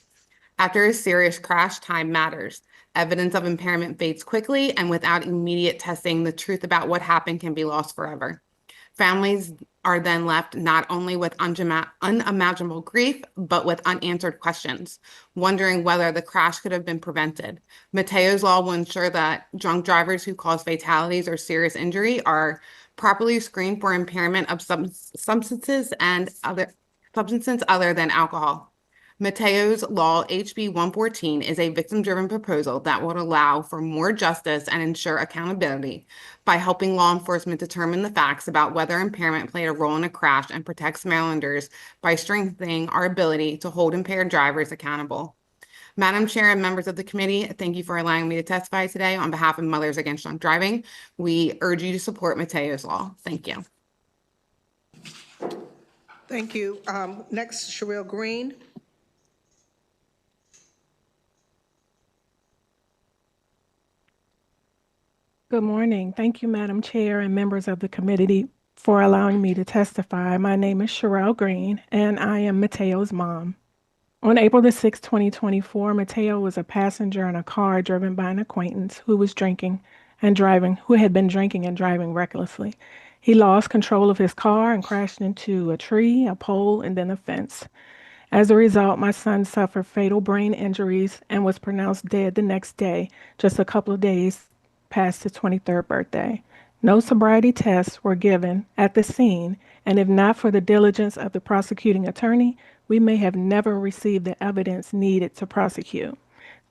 Speaker 13: After a serious crash, time matters. Evidence of impairment fades quickly, and without immediate testing, the truth about what happened can be lost forever. Families are then left not only with unimaginable grief, but with unanswered questions, wondering whether the crash could have been prevented. Mateo's Law will ensure that drunk drivers who cause fatalities or serious injury are properly screened for impairment of substances other than alcohol. Mateo's Law HB 114 is a victim-driven proposal that would allow for more justice and ensure accountability by helping law enforcement determine the facts about whether impairment played a role in a crash, and protects Marylanders by strengthening our ability to hold impaired drivers accountable. Madam Chair and members of the committee, thank you for allowing me to testify today on behalf of Mothers Against Drunk Driving. We urge you to support Mateo's Law. Thank you.
Speaker 1: Thank you. Next, Sherelle Green.
Speaker 14: Good morning. Thank you, Madam Chair and members of the committee for allowing me to testify. My name is Sherelle Green, and I am Mateo's mom. On April the 6th, 2024, Mateo was a passenger in a car driven by an acquaintance who was who had been drinking and driving recklessly. He lost control of his car and crashed into a tree, a pole, and then a fence. As a result, my son suffered fatal brain injuries and was pronounced dead the next day, just a couple of days past his 23rd birthday. No sobriety tests were given at the scene, and if not for the diligence of the prosecuting attorney, we may have never received the evidence needed to prosecute.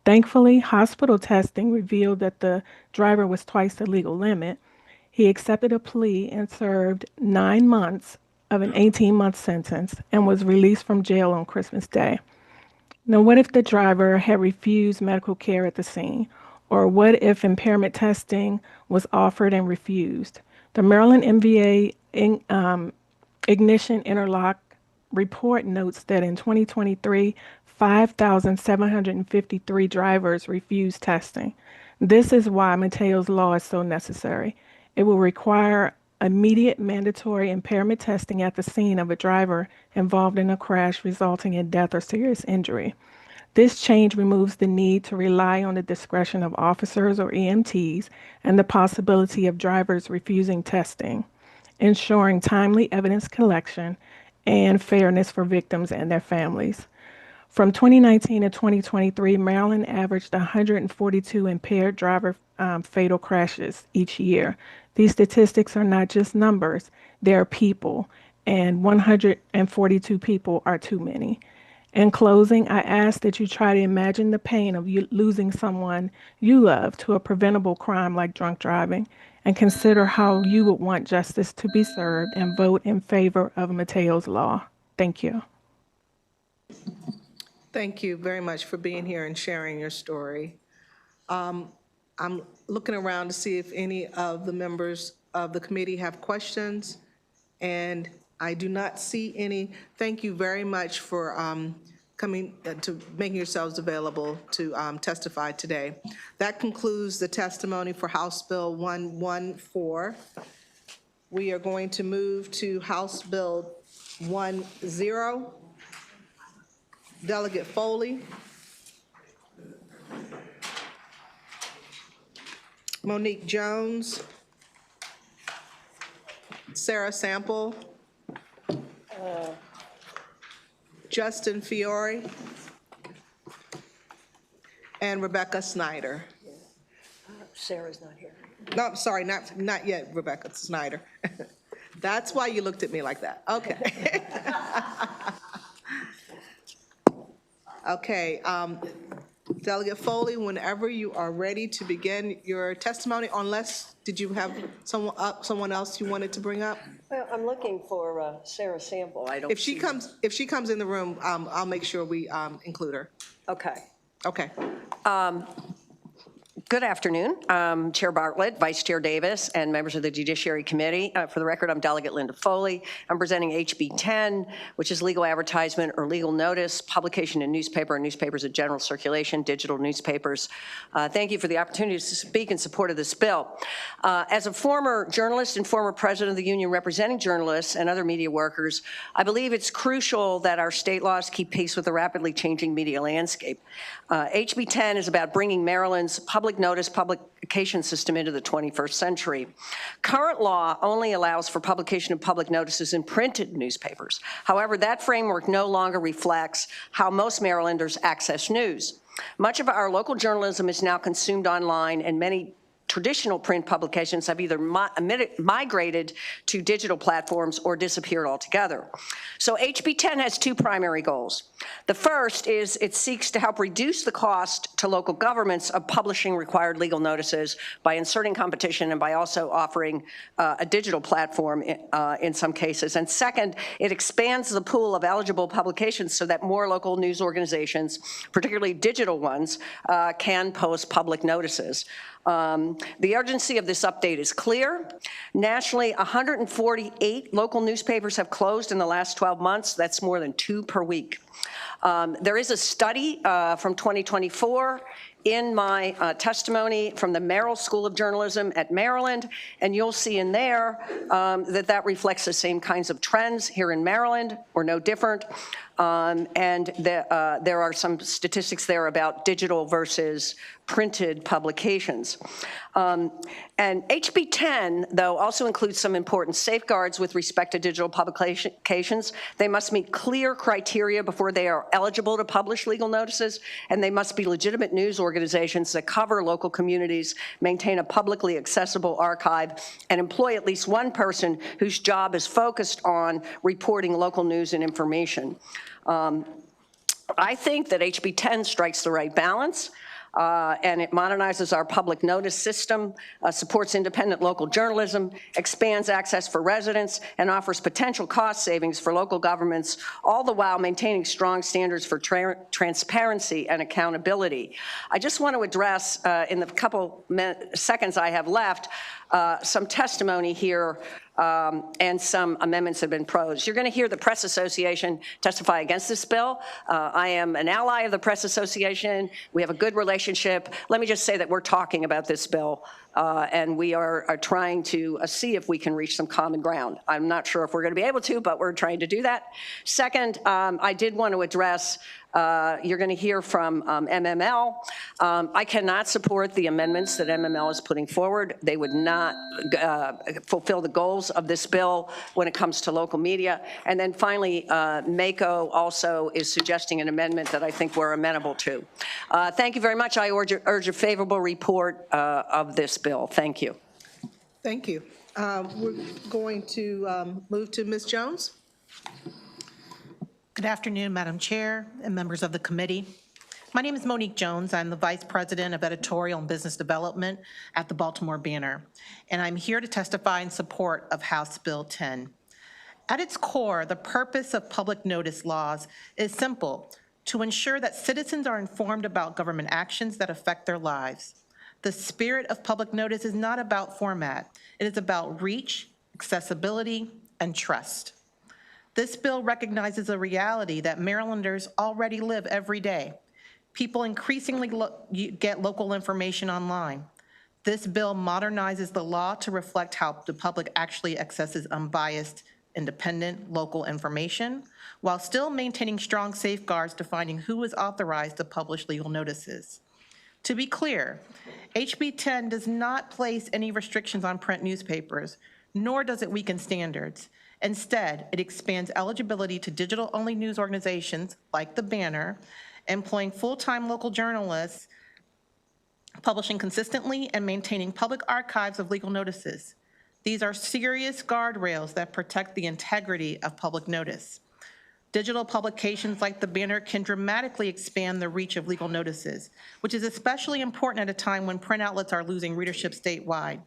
Speaker 14: Thankfully, hospital testing revealed that the driver was twice the legal limit. He accepted a plea and served 9 months of an 18-month sentence and was released from jail on Christmas Day. Now, what if the driver had refused medical care at the scene? Or what if impairment testing was offered and refused? The Maryland MVA Ignition Interlock report notes that in 2023, 5,753 drivers refused testing. This is why Mateo's Law is so necessary. It will require immediate mandatory impairment testing at the scene of a driver involved in a crash resulting in death or serious injury. This change removes the need to rely on the discretion of officers or EMTs and the possibility of drivers refusing testing, ensuring timely evidence collection and fairness for victims and their families. From 2019 to 2023, Maryland averaged 142 impaired driver fatal crashes each year. These statistics are not just numbers, they are people, and 142 people are too many. In closing, I ask that you try to imagine the pain of losing someone you love to a preventable crime like drunk driving, and consider how you would want justice to be served, and vote in favor of Mateo's Law. Thank you.
Speaker 1: Thank you very much for being here and sharing your story. I'm looking around to see if any of the members of the committee have questions, and I do not see any. Thank you very much for coming to making yourselves available to testify today. That concludes the testimony for House Bill 114. We are going to move to House Bill 10. Delegate Foley. Monique Jones. Sarah Sample. Justin Fiore. And Rebecca Snyder.
Speaker 4: Sarah's not here.
Speaker 1: No, I'm sorry, not yet, Rebecca Snyder. That's why you looked at me like that. Okay. Okay, Delegate Foley, whenever you are ready to begin your testimony, unless, did you have someone else you wanted to bring up?
Speaker 4: Well, I'm looking for Sarah Sample. I don't.
Speaker 1: If she comes in the room, I'll make sure we include her.
Speaker 4: Okay.
Speaker 1: Okay.
Speaker 15: Good afternoon, Chair Bartlett, Vice Chair Davis, and members of the Judiciary Committee. For the record, I'm Delegate Linda Foley. I'm presenting HB 10, which is legal advertisement or legal notice, publication in newspaper and newspapers of general circulation, digital newspapers. Thank you for the opportunity to speak in support of this bill. As a former journalist and former president of the union representing journalists and other media workers, I believe it's crucial that our state laws keep pace with the rapidly changing media landscape. HB 10 is about bringing Maryland's public notice publication system into the 21st century. Current law only allows for publication of public notices in printed newspapers. However, that framework no longer reflects how most Marylanders access news. Much of our local journalism is now consumed online, and many traditional print publications have either migrated to digital platforms or disappeared altogether. So HB 10 has two primary goals. The first is it seeks to help reduce the cost to local governments of publishing required legal notices by inserting competition and by also offering a digital platform in some cases. And second, it expands the pool of eligible publications so that more local news organizations, particularly digital ones, can post public notices. The urgency of this update is clear. Nationally, 148 local newspapers have closed in the last 12 months. That's more than 2 per week. There is a study from 2024 in my testimony from the Merrill School of Journalism at Maryland, and you'll see in there that reflects the same kinds of trends here in Maryland, or no different. And there are some statistics there about digital versus printed publications. And HB 10, though, also includes some important safeguards with respect to digital publications. They must meet clear criteria before they are eligible to publish legal notices, and they must be legitimate news organizations that cover local communities, maintain a publicly accessible archive, and employ at least one person whose job is focused on reporting local news and information. I think that HB 10 strikes the right balance. And it modernizes our public notice system, supports independent local journalism, expands access for residents, and offers potential cost savings for local governments, all the while maintaining strong standards for transparency and accountability. I just want to address, in the couple seconds I have left, some testimony here and some amendments have been proposed. You're going to hear the Press Association testify against this bill. I am an ally of the Press Association. We have a good relationship. Let me just say that we're talking about this bill, and we are trying to see if we can reach some common ground. I'm not sure if we're going to be able to, but we're trying to do that. Second, I did want to address, you're going to hear from MML. I cannot support the amendments that MML is putting forward. They would not fulfill the goals of this bill when it comes to local media. And then finally, MACO also is suggesting an amendment that I think we're amenable to. Thank you very much. I urge a favorable report of this bill. Thank you.
Speaker 1: Thank you. We're going to move to Ms. Jones.
Speaker 16: Good afternoon, Madam Chair and members of the committee. My name is Monique Jones. I'm the Vice President of Editorial and Business Development at the Baltimore Banner, and I'm here to testify in support of House Bill 10. At its core, the purpose of public notice laws is simple: to ensure that citizens are informed about government actions that affect their lives. The spirit of public notice is not about format. It is about reach, accessibility, and trust. This bill recognizes a reality that Marylanders already live every day. People increasingly get local information online. This bill modernizes the law to reflect how the public actually accesses unbiased, independent local information, while still maintaining strong safeguards defining who is authorized to publish legal notices. To be clear, HB 10 does not place any restrictions on print newspapers, nor does it weaken standards. Instead, it expands eligibility to digital-only news organizations like the Banner, employing full-time local journalists, publishing consistently, and maintaining public archives of legal notices. These are serious guardrails that protect the integrity of public notice. Digital publications like the Banner can dramatically expand the reach of legal notices, which is especially important at a time when print outlets are losing readership statewide.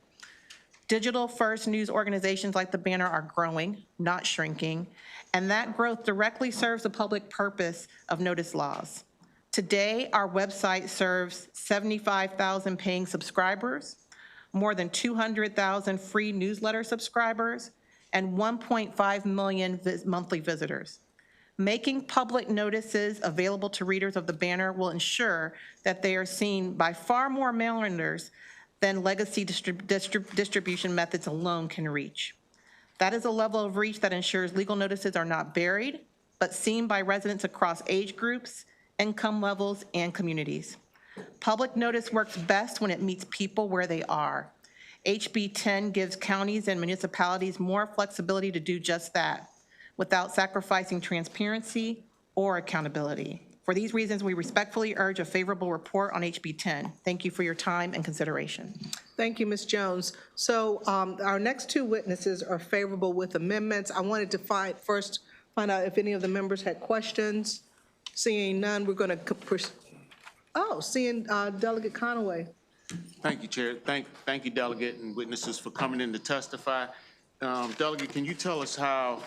Speaker 16: Digital-first news organizations like the Banner are growing, not shrinking, and that growth directly serves the public purpose of notice laws. Today, our website serves 75,000 paying subscribers, more than 200,000 free newsletter subscribers, and 1.5 million monthly visitors. Making public notices available to readers of the Banner will ensure that they are seen by far more Marylanders than legacy distribution methods alone can reach. That is a level of reach that ensures legal notices are not buried, but seen by residents across age groups, income levels, and communities. Public notice works best when it meets people where they are. HB 10 gives counties and municipalities more flexibility to do just that, without sacrificing transparency or accountability. For these reasons, we respectfully urge a favorable report on HB 10. Thank you for your time and consideration.
Speaker 1: Thank you, Ms. Jones. So our next two witnesses are favorable with amendments. I wanted to first find out if any of the members had questions. Seeing none, we're going to seeing Delegate Conaway.
Speaker 11: Thank you, Chair. Thank you, Delegate and witnesses, for coming in to testify. Delegate, can you tell us how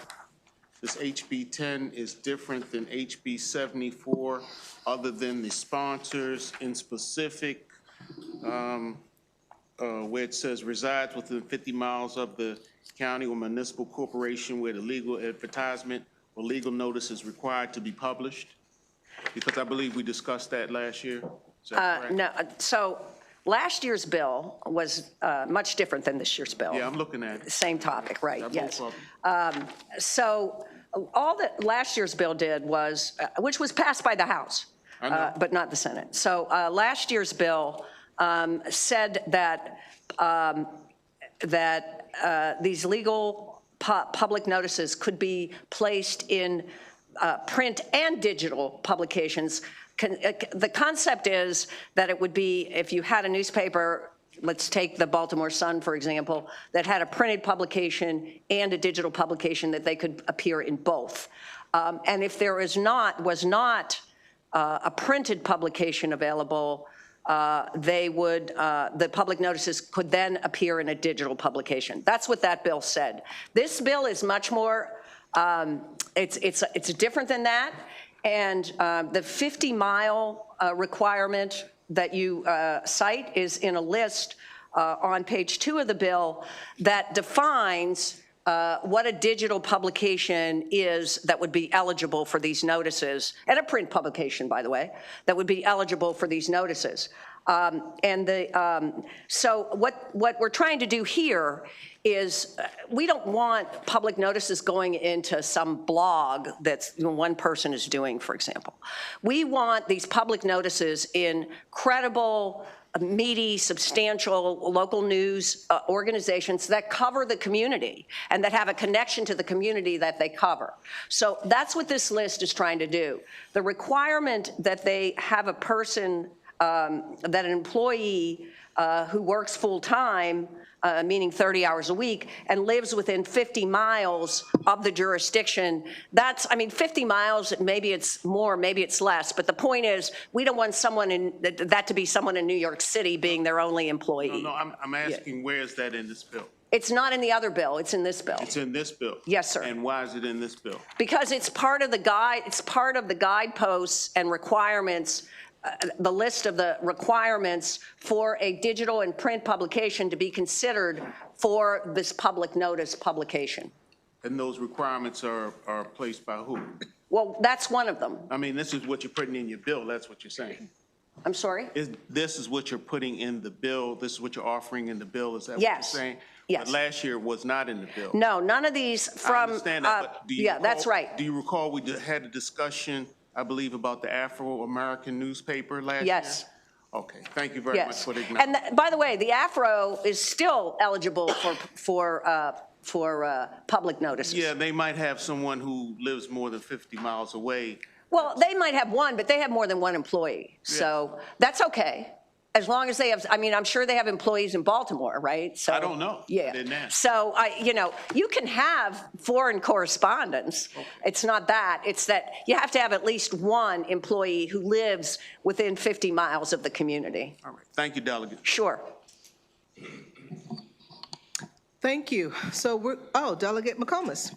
Speaker 11: this HB 10 is different than HB 74, other than the sponsors in specific, where it says resides within 50 miles of the county or municipal corporation where the legal advertisement or legal notice is required to be published? Because I believe we discussed that last year. Is that correct?
Speaker 15: No, so last year's bill was much different than this year's bill.
Speaker 11: Yeah, I'm looking at it.
Speaker 15: Same topic, right,
Speaker 11: Both
Speaker 15: yes.
Speaker 11: of them.
Speaker 15: So all that last year's bill did was, which was passed by the House, but not the Senate. So last year's bill said that these legal public notices could be placed in print and digital publications. The concept is that it would be, if you had a newspaper, let's take the Baltimore Sun, for example, that had a printed publication and a digital publication, that they could appear in both. And if there was not a printed publication available, the public notices could then appear in a digital publication. That's what that bill said. This bill is much more, it's different than that. And the 50-mile requirement that you cite is in a list on page 2 of the bill that defines what a digital publication is that would be eligible for these notices, and a print publication, by the way, that would be eligible for these notices. So what we're trying to do here is we don't want public notices going into some blog that one person is doing, for example. We want these public notices in credible, meaty, substantial local news organizations that cover the community and that have a connection to the community that they cover. So that's what this list is trying to do. The requirement that they have a person, that an employee who works full-time, meaning 30 hours a week, and lives within 50 miles of the jurisdiction, that's, I mean, 50 miles, maybe it's more, maybe it's less, but the point is, we don't want someone that to be someone in New York City being their only employee.
Speaker 11: No, I'm asking, where is that in this bill?
Speaker 15: It's not in the other bill, it's in this bill.
Speaker 11: It's in this bill?
Speaker 15: Yes, sir.
Speaker 11: And why is it in this bill?
Speaker 15: Because it's part of the guideposts and requirements, the list of the requirements for a digital and print publication to be considered for this public notice publication.
Speaker 11: And those requirements are placed by who?
Speaker 15: Well, that's one of them.
Speaker 11: I mean, this is what you're putting in your bill, that's what you're saying.
Speaker 15: I'm sorry?
Speaker 11: This is what you're putting in the bill, this is what you're offering in the bill, is that what you're
Speaker 15: Yes.
Speaker 11: saying?
Speaker 15: Yes.
Speaker 11: But last year was not in the bill.
Speaker 15: No, none of these
Speaker 11: I
Speaker 15: from,
Speaker 11: understand that, but do you
Speaker 15: yeah, that's
Speaker 11: recall-
Speaker 15: right.
Speaker 11: Do you recall we had a discussion, I believe, about the Afro-American newspaper last year?
Speaker 15: Yes.
Speaker 11: Okay, thank you very much
Speaker 15: Yes.
Speaker 11: for the acknowledgement.
Speaker 15: And by the way, the Afro is still eligible for public notices.
Speaker 11: Yeah, they might have someone who lives more than 50 miles away.
Speaker 15: Well, they might have one, but they have more than one employee. So that's okay. As long as they have, I mean, I'm sure they have employees in Baltimore, right? So
Speaker 11: I don't know.
Speaker 15: Yeah.
Speaker 11: I didn't ask.
Speaker 15: So, you can have foreign correspondence. Okay. It's not that. It's that you have to have at least one employee who lives within 50 miles of the community.
Speaker 11: All right, thank you, Delegate.
Speaker 15: Sure.
Speaker 1: Thank you. So Delegate McComas.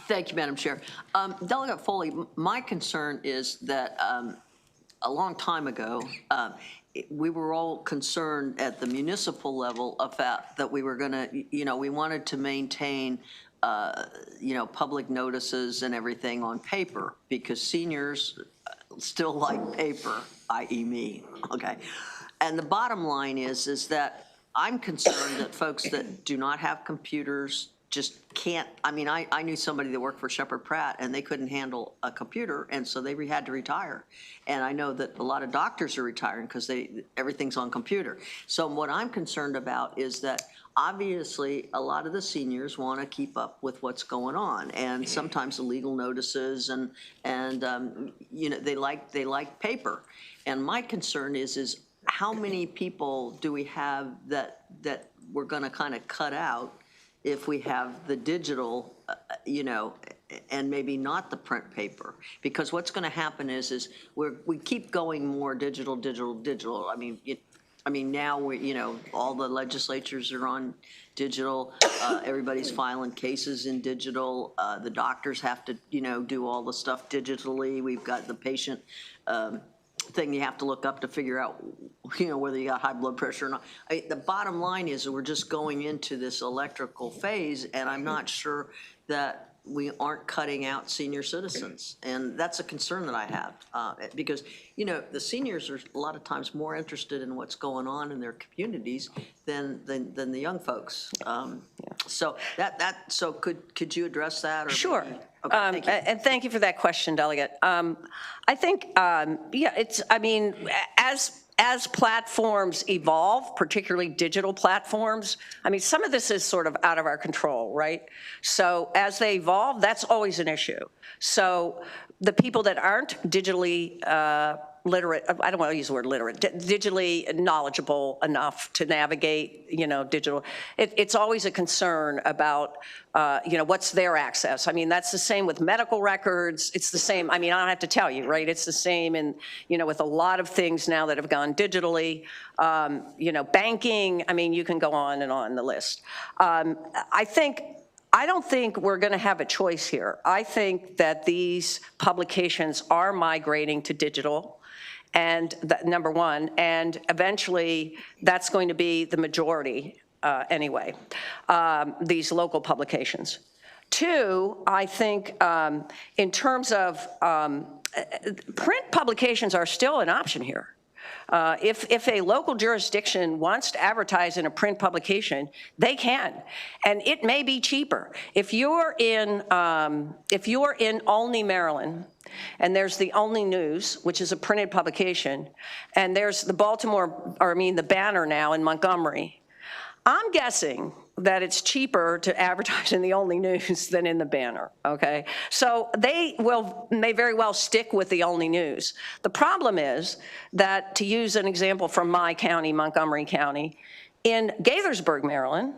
Speaker 4: Thank you, Madam Chair. Delegate Foley, my concern is that a long time ago, we were all concerned at the municipal level about that we were going to, we wanted to maintain, public notices and everything on paper because seniors still like paper, i.e. me, okay? And the bottom line is that I'm concerned that folks that do not have computers just can't, I knew somebody that worked for Shepherd Pratt and they couldn't handle a computer and so they had to retire. And I know that a lot of doctors are retiring because everything's on computer. So what I'm concerned about is that obviously a lot of the seniors want to keep up with what's going on and sometimes the legal notices and they like paper. And my concern is how many people do we have that we're going to kind of cut out if we have the digital, and maybe not the print paper? Because what's going to happen is we keep going more digital. Now all the legislatures are on digital. Everybody's filing cases in digital. The doctors have to, do all the stuff digitally. We've got the patient thing you have to look up to figure out, whether you got high blood pressure or not. The bottom line is that we're just going into this electrical phase, and I'm not sure that we aren't cutting out senior citizens. And that's a concern that I have because, the seniors are a lot of times more interested in what's going on in their communities than the young folks. So so could you address that? Or
Speaker 15: Sure.
Speaker 4: maybe, okay, thank you.
Speaker 15: And thank you for that question, Delegate. I think, as platforms evolve, particularly digital platforms, some of this is sort of out of our control, right? So as they evolve, that's always an issue. So the people that aren't digitally literate, I don't want to use the word literate, digitally knowledgeable enough to navigate, digital, it's always a concern about, what's their access. That's the same with medical records. It's the same, I don't have to tell you, right? It's the same in, with a lot of things now that have gone digitally, banking, you can go on and on the list. I don't think we're going to have a choice here. I think that these publications are migrating to digital, and number one, and eventually that's going to be the majority anyway, these local publications. Two, I think in terms of print publications are still an option here. If a local jurisdiction wants to advertise in a print publication, they can, and it may be cheaper. If you're in Olney, Maryland, and there's the Olney News, which is a printed publication, and there's the the Banner now in Montgomery, I'm guessing that it's cheaper to advertise in the Olney News than in the Banner, okay? So they may very well stick with the Olney News. The problem is that, to use an example from my county, Montgomery County, in Gaithersburg, Maryland,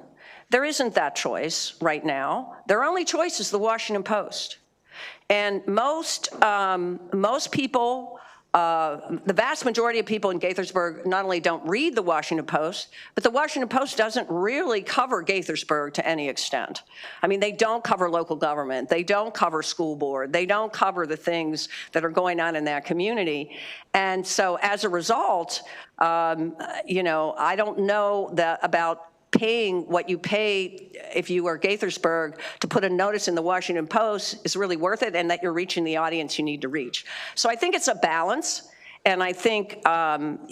Speaker 15: there isn't that choice right now. Their only choice is the Washington Post. And most people, the vast majority of people in Gaithersburg not only don't read the Washington Post, but the Washington Post doesn't really cover Gaithersburg to any extent. They don't cover local government. They don't cover school board. They don't cover the things that are going on in that community. And so as a result, I don't know about paying what you pay if you are Gaithersburg to put a notice in the Washington Post is really worth it, and that you're reaching the audience you need to reach. So I think it's a balance, and I think that's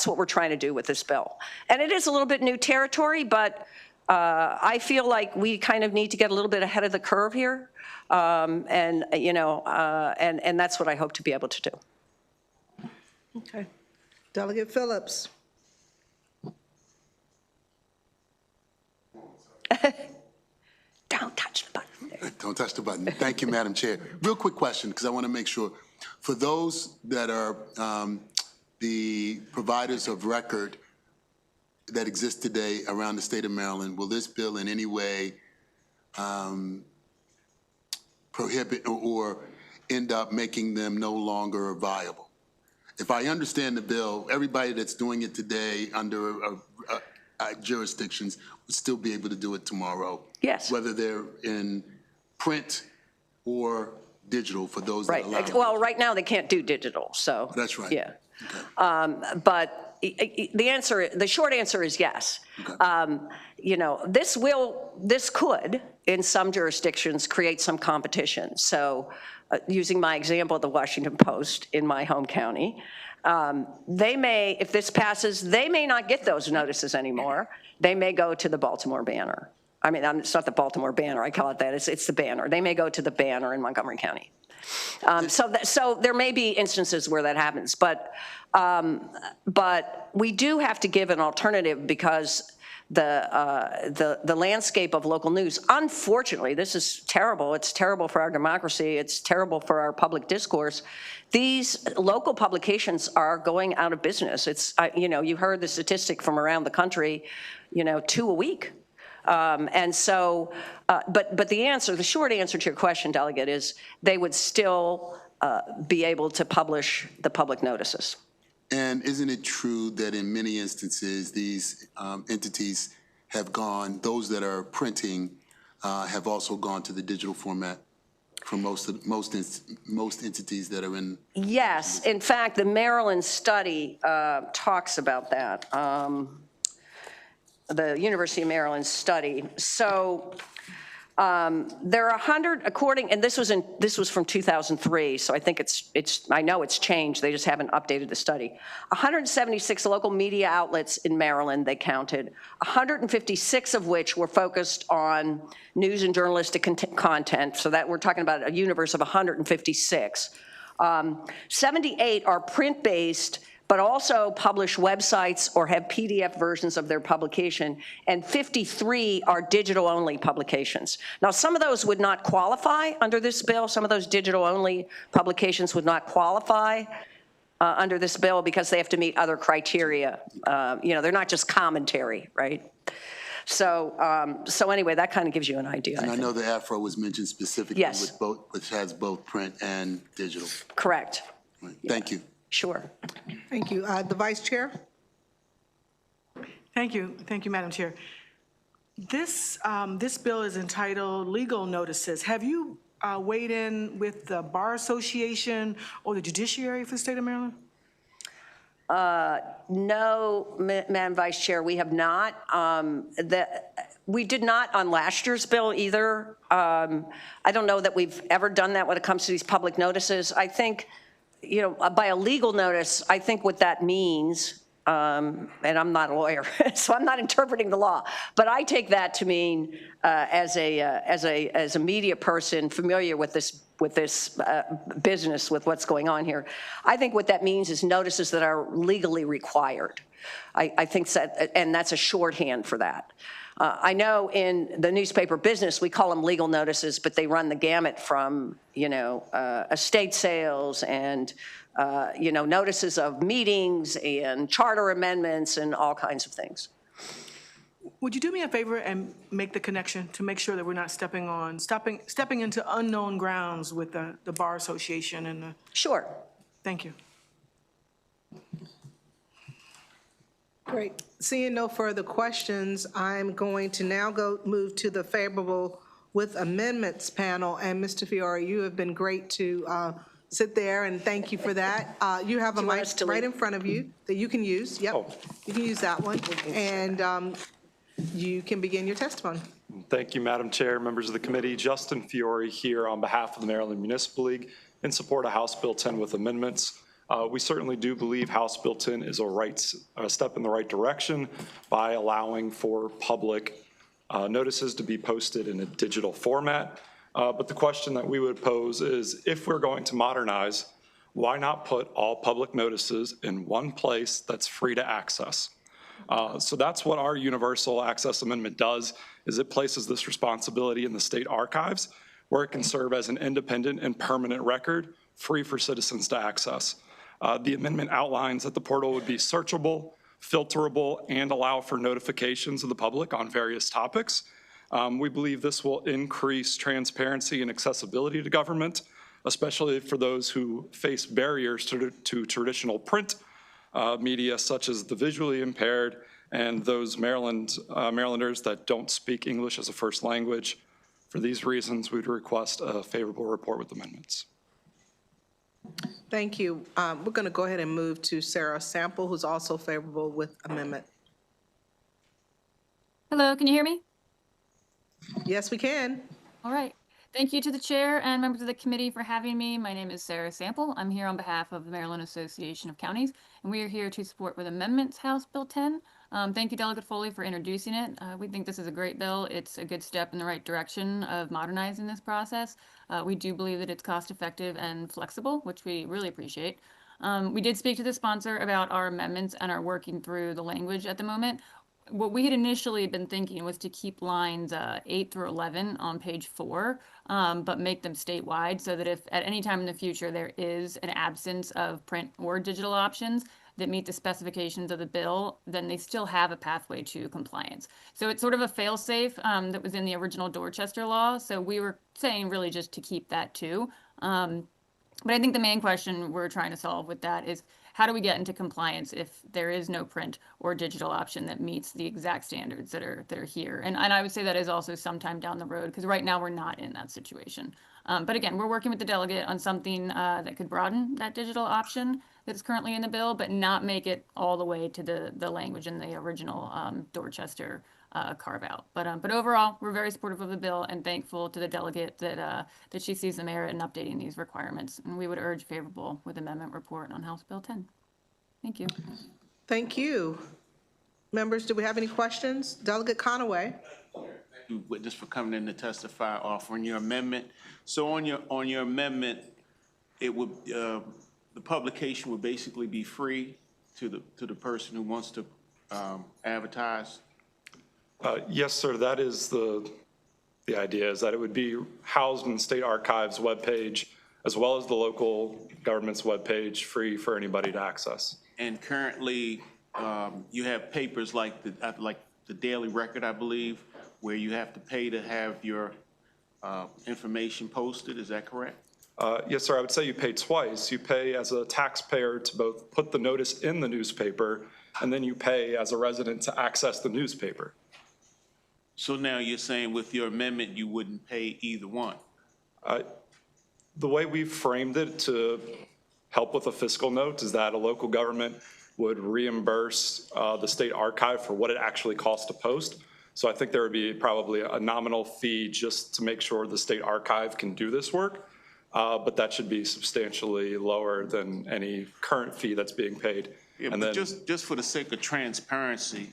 Speaker 15: what we're trying to do with this bill. And it is a little bit new territory, but I feel like we kind of need to get a little bit ahead of the curve here, and that's what I hope to be able to do.
Speaker 1: Okay. Delegate Phillips.
Speaker 15: Don't touch the button.
Speaker 7: Don't touch the button. Thank you, Madam Chair. Real quick question, because I want to make sure. For those that are the providers of record that exist today around the state of Maryland, will this bill in any way prohibit or end up making them no longer viable? If I understand the bill, everybody that's doing it today under jurisdictions would still be able to do it tomorrow.
Speaker 15: Yes.
Speaker 7: Whether they're in print or digital for those that
Speaker 15: Right.
Speaker 7: allow.
Speaker 15: Well, right now, they can't do digital, so.
Speaker 7: That's right.
Speaker 15: Yeah. But the short answer is yes. You know, this could, in some jurisdictions, create some competition. So using my example of the Washington Post in my home county, they may, if this passes, they may not get those notices anymore. They may go to the Baltimore Banner. I mean, it's not the Baltimore Banner, I call it that, it's the Banner. They may go to the Banner in Montgomery County. So there may be instances where that happens, but we do have to give an alternative because the landscape of local news, unfortunately, this is terrible. It's terrible for our democracy. It's terrible for our public discourse. These local publications are going out of business. It's, you know, you heard the statistic from around the country, you know, 2 a week. And so, but the short answer to your question, Delegate, is they would still be able to publish the public notices.
Speaker 7: And isn't it true that in many instances, these entities have gone, those that are printing have also gone to the digital format for most entities that are in?
Speaker 15: Yes, in fact, the Maryland study talks about that. The University of Maryland study. So there are 100, according, and this was from 2003, so I think I know it's changed, they just haven't updated the study. 176 local media outlets in Maryland, they counted, 156 of which were focused on news and journalistic content, so that we're talking about a universe of 156. 78 are print-based, but also publish websites or have PDF versions of their publication, and 53 are digital-only publications. Now, some of those would not qualify under this bill. Some of those digital-only publications would not qualify under this bill because they have to meet other criteria. You know, they're not just commentary, right? So, so anyway, that kind of gives you an idea.
Speaker 7: And I know the Afro was mentioned specifically,
Speaker 15: yes,
Speaker 7: with both, which has both print and digital.
Speaker 15: Correct.
Speaker 7: Right. Thank you.
Speaker 15: Sure.
Speaker 1: Thank you. The Vice Chair?
Speaker 17: Thank you, Madam Chair. This bill is entitled Legal Notices. Have you weighed in with the Bar Association or the Judiciary for the state of Maryland?
Speaker 15: No, Madam Vice Chair, we have not. We did not on last year's bill either. I don't know that we've ever done that when it comes to these public notices. I think, you know, by a legal notice, I think what that means, and I'm not a lawyer, so I'm not interpreting the law, but I take that to mean as a media person familiar with this business, with what's going on here, I think what that means is notices that are legally required. I think that, and that's a shorthand for that. I know in the newspaper business, we call them legal notices, but they run the gamut from, you know, estate sales and, you know, notices of meetings and charter amendments and all kinds of things.
Speaker 17: Would you do me a favor and make the connection to make sure that we're not stepping into unknown grounds with the Bar Association and the...
Speaker 15: Sure.
Speaker 17: Thank you.
Speaker 1: Great. Seeing no further questions, I'm going to now move to the favorable with amendments panel. And Mr. Fiore, you have been great to sit there, and thank you for that. You have a mic right in front of you that you can use. Yep, you can use that one. And you can begin your testimony.
Speaker 18: Thank you, Madam Chair, members of the committee. Justin Fiore here on behalf of the Maryland Municipal League in support of House Bill 10 with amendments. We certainly do believe House Bill 10 is a step in the right direction by allowing for public notices to be posted in a digital format. But the question that we would pose is, if we're going to modernize, why not put all public notices in one place that's free to access? So that's what our Universal Access Amendment does, is it places this responsibility in the state archives, where it can serve as an independent and permanent record, free for citizens to access. The amendment outlines that the portal would be searchable, filterable, and allow for notifications of the public on various topics. We believe this will increase transparency and accessibility to government, especially for those who face barriers to traditional print media, such as the visually impaired and those Marylanders that don't speak English as a first language. For these reasons, we would request a favorable report with amendments.
Speaker 1: Thank you. We're going to go ahead and move to Sarah Sample, who's also favorable with amendment.
Speaker 19: Hello, can you hear me?
Speaker 1: Yes, we can.
Speaker 19: All right. Thank you to the chair and members of the committee for having me. My name is Sarah Sample. I'm here on behalf of the Maryland Association of Counties, and we are here to support with amendments House Bill 10. Thank you, Delegate Foley, for introducing it. We think this is a great bill. It's a good step in the right direction of modernizing this process. We do believe that it's cost effective and flexible, which we really appreciate. We did speak to the sponsor about our amendments and are working through the language at the moment. What we had initially been thinking was to keep lines 8 through 11 on page 4, but make them statewide so that if at any time in the future there is an absence of print or digital options that meet the specifications of the bill, then they still have a pathway to compliance. So it's sort of a fail-safe that was in the original Dorchester law. So we were saying really just to keep that too. But I think the main question we're trying to solve with that is how do we get into compliance if there is no print or digital option that meets the exact standards that are here? And I would say that is also sometime down the road, because right now we're not in that situation. But again, we're working with the delegate on something that could broaden that digital option that's currently in the bill, but not make it all the way to the language in the original Dorchester carve out. But overall, we're very supportive of the bill and thankful to the delegate that she sees the merit in updating these requirements. And we would urge favorable with amendment report on House Bill 10. Thank you.
Speaker 1: Thank you. Members, do we have any questions? Delegate Conaway.
Speaker 11: Thank you, witness, for coming in to testify, offering your amendment. So on your amendment, it would the publication would basically be free to the person who wants to advertise.
Speaker 18: Yes, sir. That is the idea, is that it would be housed in the State Archives webpage as well as the local government's webpage, free for anybody to access.
Speaker 11: And currently, you have papers like the Daily Record, I believe, where you have to pay to have your information posted. Is that correct?
Speaker 18: Yes, sir. I would say you pay twice. You pay as a taxpayer to both put the notice in the newspaper, and then you pay as a resident to access the newspaper.
Speaker 11: So now you're saying with your amendment, you wouldn't pay either one?
Speaker 18: The way we've framed it to help with a fiscal note is that a local government would reimburse the state archive for what it actually costs to post. So I think there would be probably a nominal fee just to make sure the state archive can do this work. But that should be substantially lower than any current fee that's being paid.
Speaker 11: Yeah,
Speaker 18: and
Speaker 11: but
Speaker 18: then,
Speaker 11: just for the sake of transparency,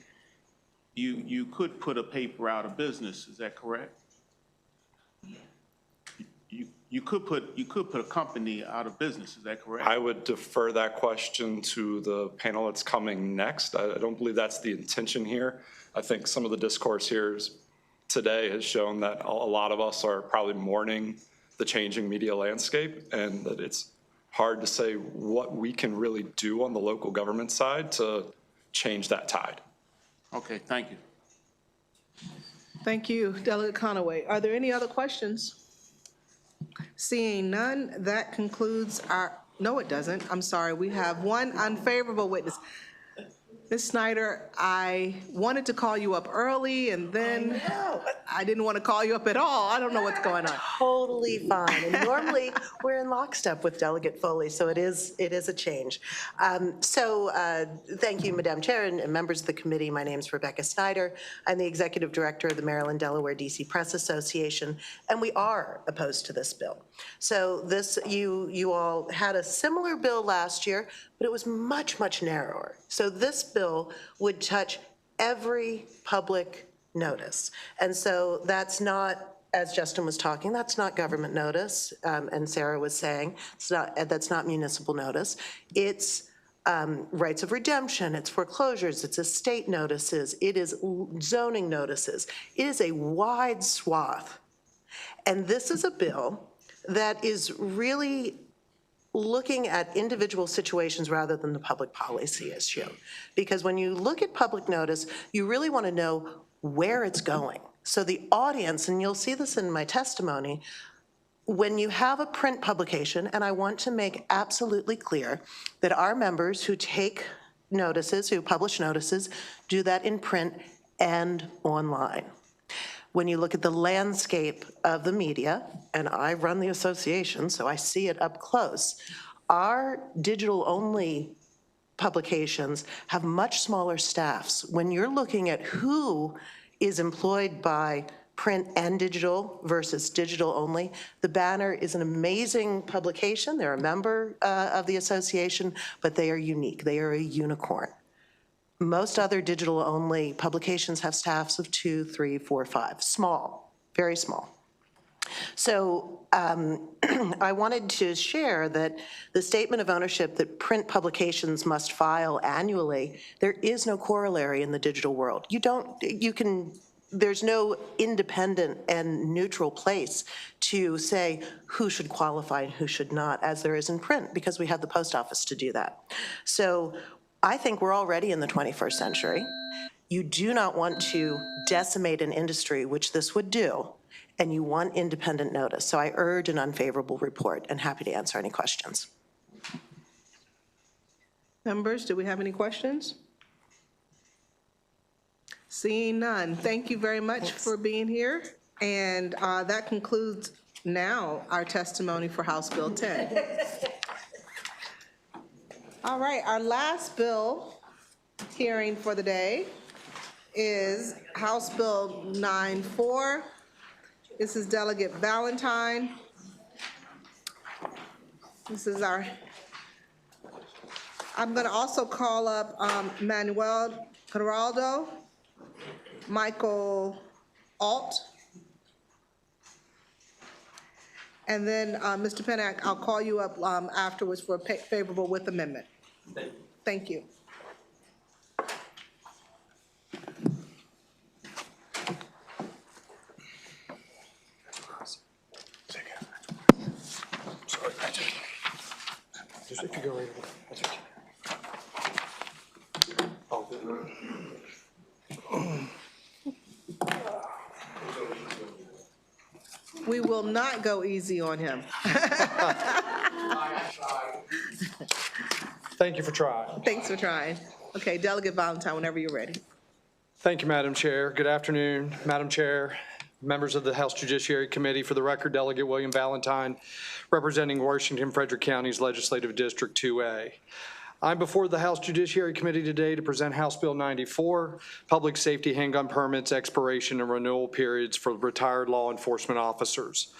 Speaker 11: you could put a paper out of business. Is that correct? You could put a company out of business. Is that correct?
Speaker 18: I would defer that question to the panel that's coming next. I don't believe that's the intention here. I think some of the discourse here today has shown that a lot of us are probably mourning the changing media landscape, and that it's hard to say what we can really do on the local government side to change that tide.
Speaker 11: Okay, thank you.
Speaker 1: Thank you, Delegate Conaway. Are there any other questions? Seeing none, that concludes our, no, it doesn't. I'm sorry. We have one unfavorable witness. Ms. Snyder, I wanted to call you up early, and then I didn't want to call you up at all. I don't know what's going on.
Speaker 20: Totally fine. And normally, we're in lockstep with Delegate Foley, so it is a change. Thank you, Madam Chair and members of the committee. My name is Rebecca Snyder. I'm the Executive Director of the Maryland-Delaware DC Press Association, and we are opposed to this bill. So this, you all had a similar bill last year, but it was much, much narrower. So this bill would touch every public notice. And so that's not, as Justin was talking, that's not government notice, and Sarah was saying, that's not municipal notice. It's rights of redemption, it's foreclosures, it's estate notices, it is zoning notices. It is a wide swath. And this is a bill that is really looking at individual situations rather than the public policy issue. Because when you look at public notice, you really want to know where it's going. So the audience, and you'll see this in my testimony, when you have a print publication, and I want to make absolutely clear that our members who take notices, who publish notices, do that in print and online. When you look at the landscape of the media, and I run the association, so I see it up close, our digital-only publications have much smaller staffs. When you're looking at who is employed by print and digital versus digital only, the Banner is an amazing publication. They're a member of the association, but they are unique. They are a unicorn. Most other digital-only publications have staffs of 2, 3, 4, 5. Small, very small. So I wanted to share that the statement of ownership that print publications must file annually, there is no corollary in the digital world. There's no independent and neutral place to say who should qualify and who should not, as there is in print, because we have the post office to do that. So I think we're already in the 21st century. You do not want to decimate an industry, which this would do, and you want independent notice. So I urge an unfavorable report, and happy to answer any questions.
Speaker 1: Members, do we have any questions? Seeing none, thank you very much for being here. And that concludes now our testimony for House Bill 10. All right, our last bill hearing for the day is House Bill 9-4. This is Delegate Valentine. This is I'm going to also call up Manuel Geraldo, Michael Alt, and then Mr. Pennack, I'll call you up afterwards for a favorable with amendment. Thank you.
Speaker 21: Just if you go right away, that's okay.
Speaker 1: We will not go easy on him.
Speaker 21: Thank you for trying.
Speaker 1: Thanks for trying. Okay, Delegate Valentine, whenever you're ready.
Speaker 21: Thank you, Madam Chair. Good afternoon, Madam Chair, members of the House Judiciary Committee. For the record, Delegate William Valentine, representing Washington Frederick County's Legislative District 2A. I'm before the House Judiciary Committee today to present House Bill 94, Public Safety Handgun Permits, Expiration and Renewal Periods for Retired Law Enforcement Officers.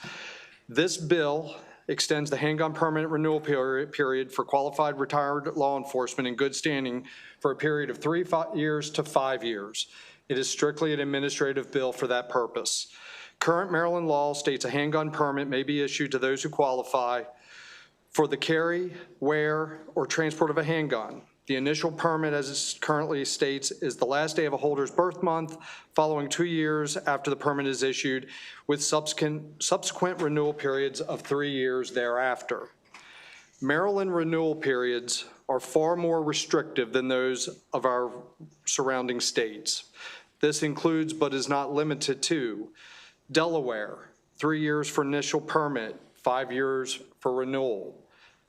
Speaker 21: This bill extends the handgun permit renewal period for qualified retired law enforcement in good standing for a period of 3 years to 5 years. It is strictly an administrative bill for that purpose. Current Maryland law states a handgun permit may be issued to those who qualify for the carry, wear, or transport of a handgun. The initial permit, as it currently states, is the last day of a holder's birth month, following 2 years after the permit is issued, with subsequent renewal periods of 3 years thereafter. Maryland renewal periods are far more restrictive than those of our surrounding states. This includes, but is not limited to, Delaware, 3 years for initial permit, 5 years for renewal.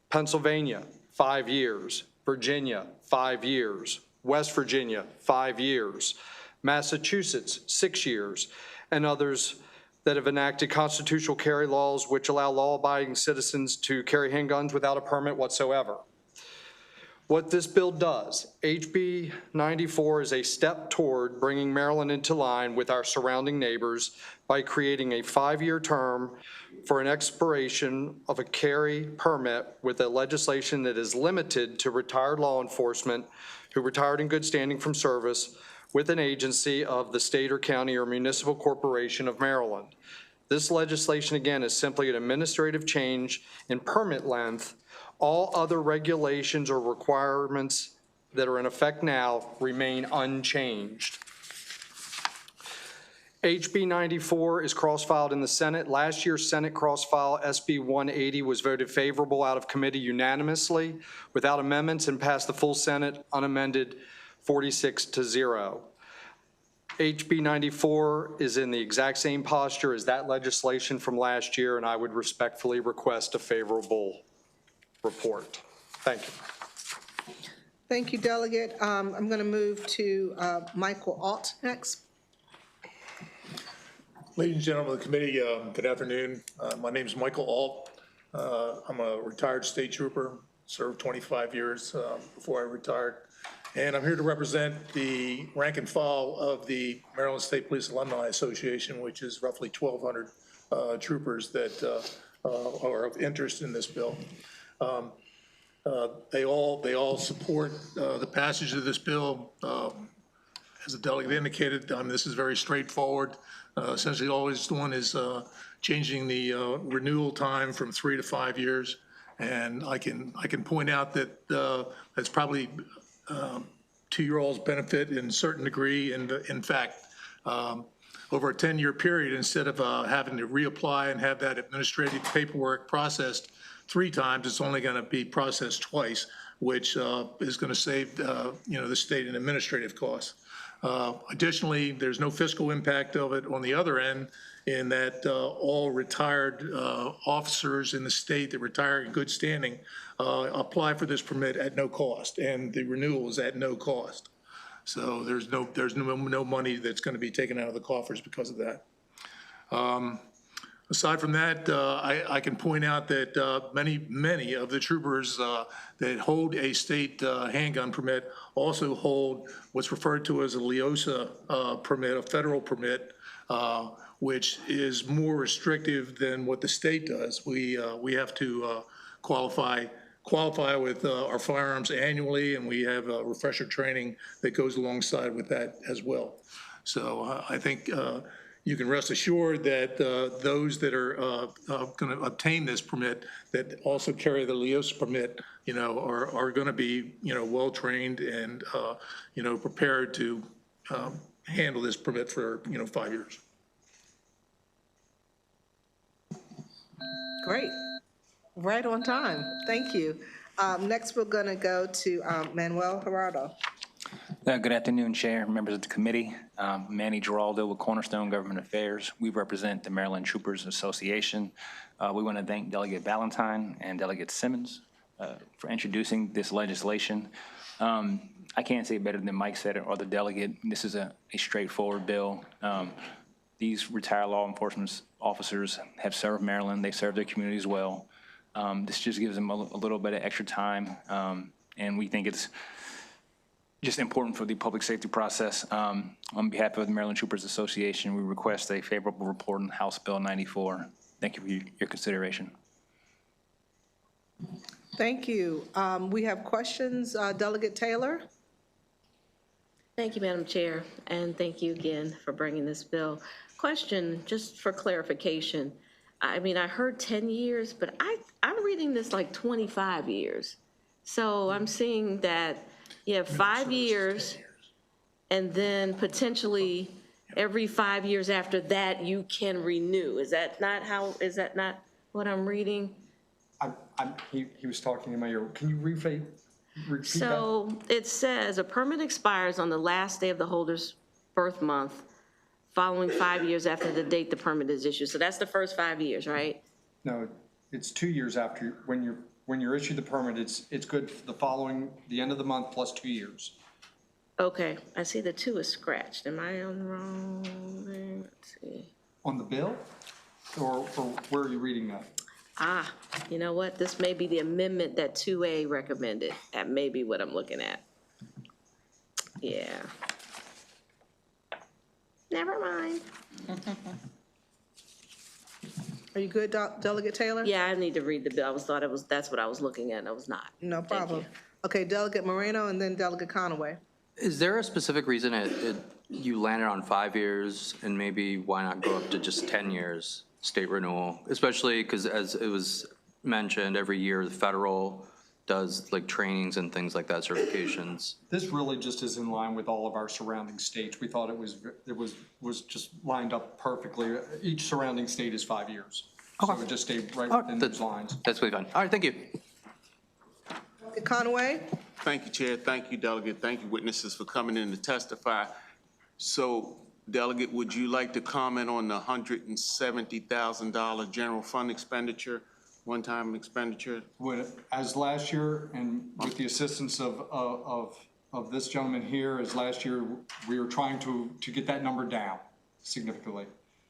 Speaker 21: Pennsylvania, 5 years. Virginia, 5 years. West Virginia, 5 years. Massachusetts, 6 years. And others that have enacted constitutional carry laws which allow law-abiding citizens to carry handguns without a permit whatsoever. What this bill does, HB 94 is a step toward bringing Maryland into line with our surrounding neighbors by creating a 5-year term for an expiration of a carry permit with a legislation that is limited to retired law enforcement who retired in good standing from service with an agency of the state or county or municipal corporation of Maryland. This legislation, again, is simply an administrative change in permit length. All other regulations or requirements that are in effect now remain unchanged. HB 94 is cross-filed in the Senate. Last year's Senate cross-file, SB 180, was voted favorable out of committee unanimously without amendments and passed the full Senate unamended 46-0. HB 94 is in the exact same posture as that legislation from last year, and I would respectfully request a favorable report. Thank you.
Speaker 1: Thank you, Delegate. I'm going to move to Michael Alt next.
Speaker 3: Ladies and gentlemen of the committee, good afternoon. My name is Michael Alt. I'm a retired state trooper, served 25 years before I retired. And I'm here to represent the rank and file of the Maryland State Police Alumni Association, which is roughly 1,200 troopers that are of interest in this bill. They all support the passage of this bill. As the delegate indicated, this is very straightforward. Essentially, all it's doing is changing the renewal time from 3 to 5 years. And I can point out that that's probably to your all's benefit in a certain degree. And in fact, over a 10-year period, instead of having to reapply and have that administrative paperwork processed 3 times, it's only going to be processed twice, which is going to save the state in administrative costs. Additionally, there's no fiscal impact of it on the other end in that all retired officers in the state that retire in good standing apply for this permit at no cost, and the renewal is at no cost. So there's no money that's going to be taken out of the coffers because of that. Aside from that, I can point out that many of the troopers that hold a state handgun permit also hold what's referred to as a LEOSA permit, a federal permit, which is more restrictive than what the state does. We have to qualify with our firearms annually, and we have refresher training that goes alongside with that as well. So I think you can rest assured that those that are going to obtain this permit that also carry the LEOSA permit, are going to be, well trained and, prepared to handle this permit for, 5 years.
Speaker 1: Great. Right on time. Thank you. Next, we're going to go to Manuel Gerardo.
Speaker 22: Good afternoon, Chair, members of the committee. Manny Giraldo with Cornerstone Government Affairs. We represent the Maryland Troopers Association. We want to thank Delegate Ballantyne and Delegate Simmons for introducing this legislation. I can't say it better than Mike said it or the delegate. This is a straightforward bill. These retired law enforcement officers have served Maryland. They serve their communities well. This just gives them a little bit of extra time, and we think it's just important for the public safety process. On behalf of the Maryland Troopers Association, we request a favorable report on House Bill 94. Thank you for your consideration.
Speaker 1: Thank you. We have questions. Delegate Taylor?
Speaker 12: Thank you, Madam Chair, and thank you again for bringing this bill. Question, just for clarification. I mean, I heard 10 years, but I'm reading this like 25 years. So I'm seeing that you have 5 years, and then potentially every 5 years after that, you can renew. Is that not what I'm reading?
Speaker 21: He was talking in my ear. Can you repeat
Speaker 12: So it says a permit expires on the last day of the holder's birth month following 5 years after the date the permit is issued. So that's the first 5 years, right?
Speaker 21: No, it's 2 years after when you're issued the permit. It's good for the end of the month plus 2 years.
Speaker 12: Okay, I see the 2 is scratched. Am I on the wrong thing? Let's see.
Speaker 21: On the bill, or where are you reading that?
Speaker 12: You know what? This may be the amendment that 2A recommended. That may be what I'm looking at. Yeah. Never mind.
Speaker 1: Are you good, Delegate Taylor?
Speaker 12: Yeah, I need to read the bill. That's what I was looking at, and I was not.
Speaker 1: No problem. Okay, Delegate Moreno and then Delegate Conaway.
Speaker 23: Is there a specific reason you landed on 5 years, and maybe why not go up to just 10 years state renewal? Especially because, as it was mentioned, every year the federal does like trainings and things like that, certifications.
Speaker 21: This really just is in line with all of our surrounding states. We thought it was just lined up perfectly. Each surrounding state is 5 years. Okay. So it just stayed right within those lines.
Speaker 23: That's really fine. All right, thank you.
Speaker 1: Delegate Conaway.
Speaker 11: Thank you, Chair. Thank you, Delegate. Thank you, witnesses, for coming in to testify. So, Delegate, would you like to comment on the $170,000 general fund expenditure, one-time expenditure?
Speaker 21: As last year, and with the assistance of this gentleman here, as last year, we were trying to get that number down significantly.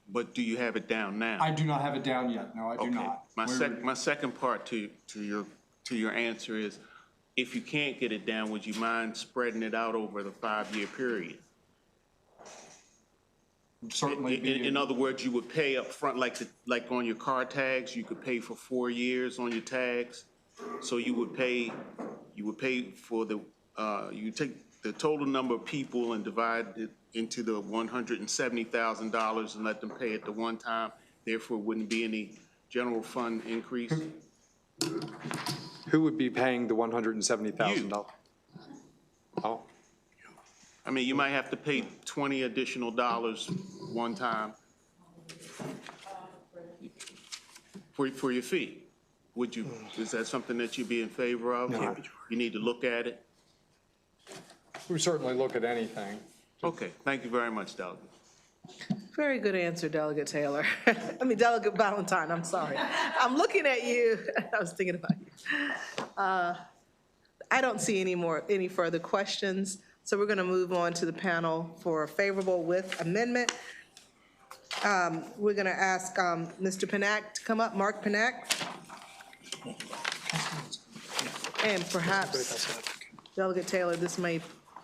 Speaker 11: but do you have it down now?
Speaker 21: I do not have it down yet. No, I do
Speaker 11: Okay.
Speaker 21: not.
Speaker 11: My second part to your answer is, if you can't get it down, would you mind spreading it out over the 5-year period?
Speaker 21: Certainly.
Speaker 11: In other words, you would pay up front, like on your car tags, you could pay for 4 years on your tags. So you would pay for you take the total number of people and divide it into the $170,000 and let them pay it the one time. Therefore, wouldn't be any general fund increase.
Speaker 21: Who would be paying the $170,000? Oh.
Speaker 11: I mean, you might have to pay $20 additional one time for your fee. Would you, is that something that you'd be in favor of?
Speaker 21: No.
Speaker 11: You need to look at it?
Speaker 21: We certainly look at anything.
Speaker 11: Okay, thank you very much, Delegate.
Speaker 1: Very good answer, Delegate Taylor. I mean, Delegate Valentine, I'm sorry. I'm looking at you. I was thinking about you. I don't see any further questions, so we're going to move on to the panel for favorable with amendment. We're going to ask Mr. Panak to come up, Mark Panak. And perhaps, Delegate Taylor, this may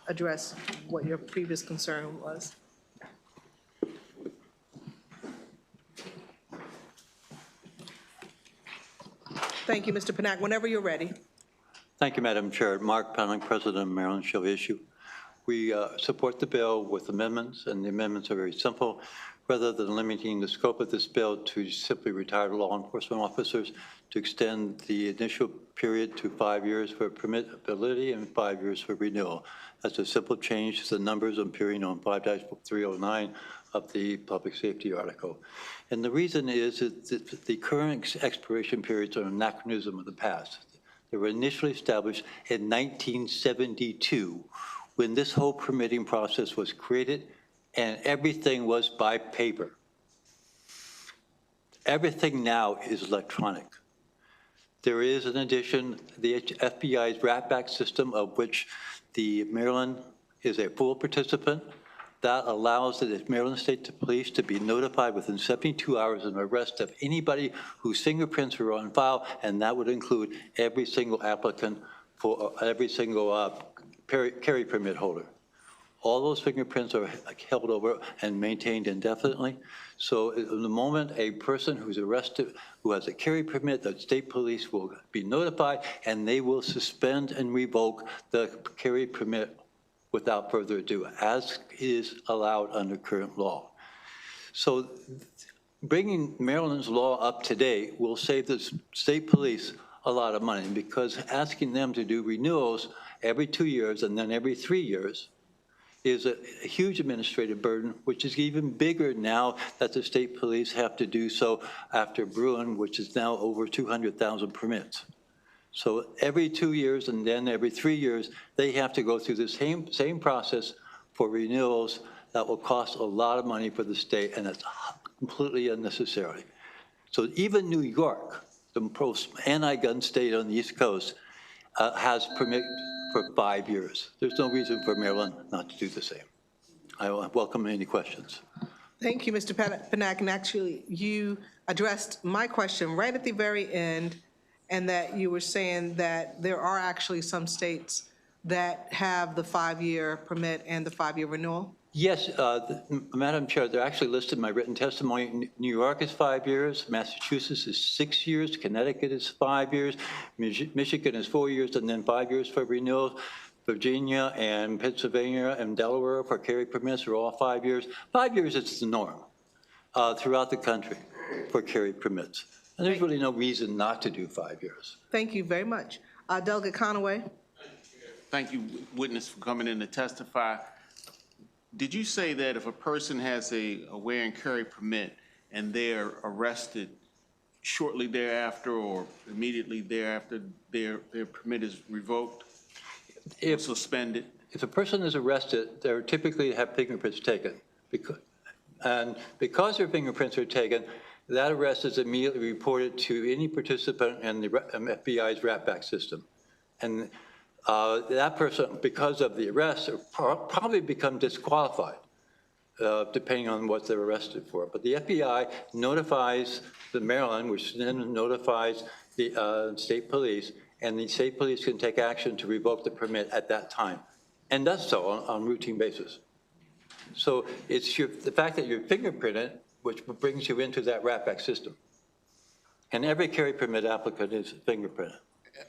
Speaker 1: address what your previous concern was. Thank you, Mr. Panak. Whenever you're ready.
Speaker 2: Thank you, Madam Chair. Mark Penning, President of Maryland Shall Issue. We support the bill with amendments, and the amendments are very simple. Rather than limiting the scope of this bill to simply retired law enforcement officers, to extend the initial period to 5 years for permittability and 5 years for renewal. That's a simple change to the numbers appearing on 5-309 of the public safety article. And the reason is that the current expiration periods are an anachronism of the past. They were initially established in 1972 when this whole permitting process was created and everything was by paper. Everything now is electronic. There is, in addition, the FBI's rat-back system, of which the Maryland is a full participant. That allows the Maryland State Police to be notified within 72 hours of arrest of anybody whose fingerprints are on file, and that would include every single applicant for every single carry permit holder. All those fingerprints are held over and maintained indefinitely. So at the moment a person who's arrested who has a carry permit, the state police will be notified and they will suspend and revoke the carry permit without further ado, as is allowed under current law. So bringing Maryland's law up to date will save the state police a lot of money, because asking them to do renewals every 2 years and then every 3 years is a huge administrative burden, which is even bigger now that the state police have to do so after Bruin, which is now over 200,000 permits. So every 2 years and then every 3 years, they have to go through the same process for renewals that will cost a lot of money for the state, and that's completely unnecessary. So even New York, the most anti-gun state on the East Coast, has permit for 5 years. There's no reason for Maryland not to do the same. I welcome any questions.
Speaker 1: Thank you, Mr. Panak. And actually, you addressed my question right at the very end, and that you were saying that there are actually some states that have the 5-year permit and the 5-year renewal?
Speaker 2: Yes, Madam Chair, they're actually listed in my written testimony. New York is 5 years, Massachusetts is 6 years, Connecticut is 5 years, Michigan is 4 years, and then 5 years for renewal. Virginia and Pennsylvania and Delaware for carry permits are all 5 years. 5 years is the norm throughout the country for carry permits. And there's really no reason not to do 5 years.
Speaker 1: Thank you very much. Delegate Conaway.
Speaker 11: Thank you, witness, for coming in to testify. Did you say that if a person has a wear and carry permit and they're arrested shortly thereafter or immediately thereafter, their permit is revoked or suspended?
Speaker 2: If a person is arrested, they typically have fingerprints taken. Because their fingerprints are taken, that arrest is immediately reported to any participant in the FBI's rat-back system. And that person, because of the arrest, probably become disqualified. depending on what they're arrested for. But the FBI notifies the Maryland, which then notifies the state police, and the state police can take action to revoke the permit at that time, and does so on routine basis. So it's the fact that you're fingerprinted, which brings you into that wrap-back system. And every carry permit applicant is fingerprinted.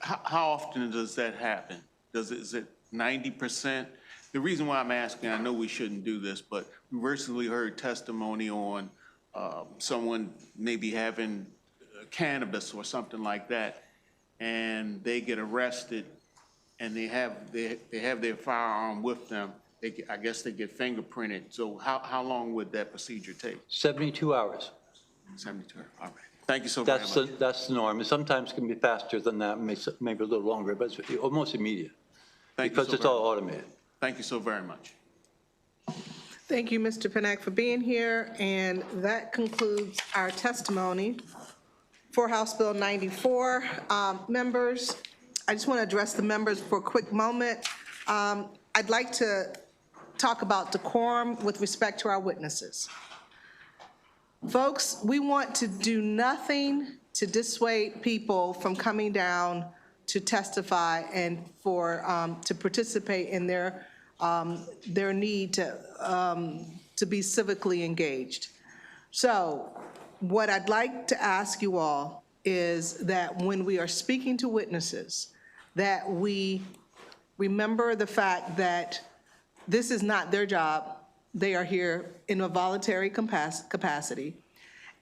Speaker 11: How often does that happen? Is it 90%? The reason why I'm asking, I know we shouldn't do this, but we recently heard testimony on someone maybe having cannabis or something like that, and they get arrested, and they have their firearm with them. I guess they get fingerprinted. So how long would that procedure take?
Speaker 2: 72 hours.
Speaker 11: 72 hours. All right. Thank you so very much.
Speaker 2: That's the norm. And sometimes it can be faster than that, maybe a little longer, but it's almost immediate. Because it's all automated.
Speaker 11: Thank you so very much.
Speaker 1: Thank you, Mr. Panak, for being here, and that concludes our testimony for House Bill 94. Members, I just want to address the members for a quick moment. I'd like to talk about decorum with respect to our witnesses. Folks, we want to do nothing to dissuade people from coming down to testify and to participate in their need to be civically engaged. So what I'd like to ask you all is that when we are speaking to witnesses, that we remember the fact that this is not their job. They are here in a voluntary capacity,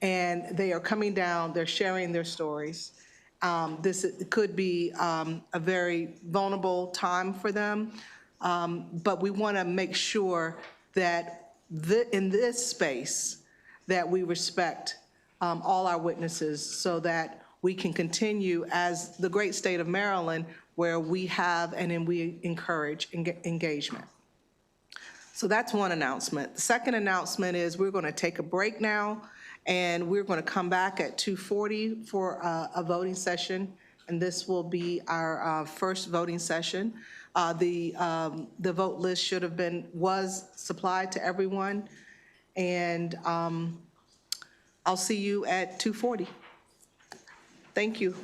Speaker 1: and they are coming down, they're sharing their stories. This could be a very vulnerable time for them, but we want to make sure that in this space that we respect all our witnesses so that we can continue as the great state of Maryland where we have and we encourage engagement. So that's one announcement. The second announcement is we're going to take a break now, and we're going to come back at 2:40 for a voting session, and this will be our first voting session. The vote list was supplied to everyone, and I'll see you at 2:40. Thank you.